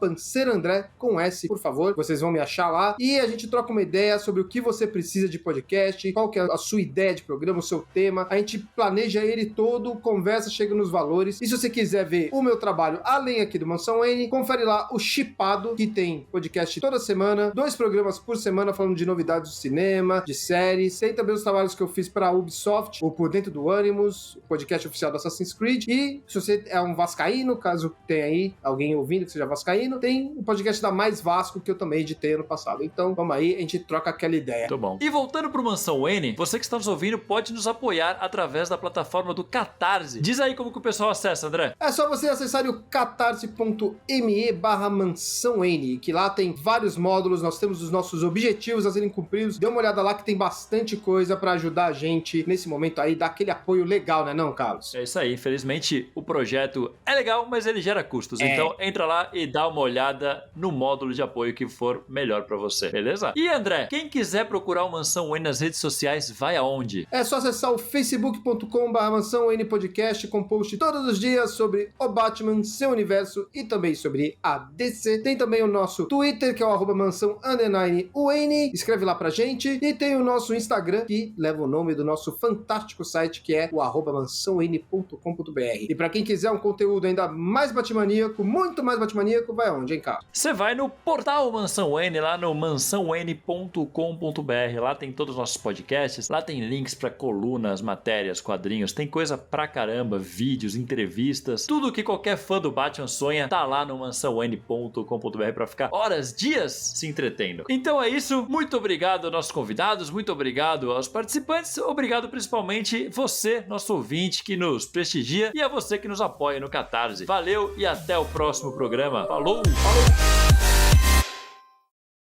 @panceiraandré, com S, por favor, vocês vão me achar lá, e a gente troca uma ideia sobre o que você precisa de podcast, qual que é a sua ideia de programa, o seu tema, a gente planeja ele todo, conversa, chega nos valores, e se você quiser ver o meu trabalho além aqui do Mansão Wayne, confere lá o Chipado, que tem podcast toda semana, 2 programas por semana falando de novidades do cinema, de séries, tem também os trabalhos que eu fiz para a Ubisoft, o Por Dentro do Animus, o podcast oficial do Assassin's Creed, e se você é um vascaíno, caso tenha aí alguém ouvindo que seja vascaíno, tem o podcast da Mais Vasco, que eu também editei ano passado. Então, vamos aí, a gente troca aquela ideia. Muito bom. E voltando pro Mansão Wayne, você que está nos ouvindo pode nos apoiar através da plataforma do Catarse. Diz aí como que o pessoal acessa, André. É só você acessar o catarse.me/Mansão Wayne, que lá tem vários módulos, nós temos os nossos objetivos a serem cumpridos. Dê uma olhada lá que tem bastante coisa pra ajudar a gente nesse momento aí, dar aquele apoio legal, né não, Carlos? É isso aí, infelizmente o projeto é legal, mas ele gera custos. Então entra lá e dá uma olhada no módulo de apoio que for melhor pra você, beleza? E André, quem quiser procurar o Mansão Wayne nas redes sociais, vai aonde? É só acessar o facebook.com/Mansão Wayne Podcast, com post todos os dias sobre o Batman, seu universo e também sobre a DC. Tem também o nosso Twitter, que é o @Mansão_Wayne. Escreve lá pra gente. E tem o nosso Instagram, que leva o nome do nosso fantástico site, que é o @mansãoN.com.br. E pra quem quiser um conteúdo ainda mais batmaníaco, muito mais batmaníaco, vai aonde, hein, Carlos? Você vai no portal Mansão Wayne, lá no mansãoN.com.br. Lá tem todos os nossos podcasts, lá tem links pra colunas, matérias, quadrinhos, tem coisa pra caramba, vídeos, entrevistas, tudo que qualquer fã do Batman sonha tá lá no mansãoN.com.br pra ficar horas, dias se entretendo. Então é isso, muito obrigado aos nossos convidados, muito obrigado aos participantes, obrigado principalmente você, nosso ouvinte que nos prestigia, e a você que nos apoia no Catarse. Valeu e até o próximo programa. Falou!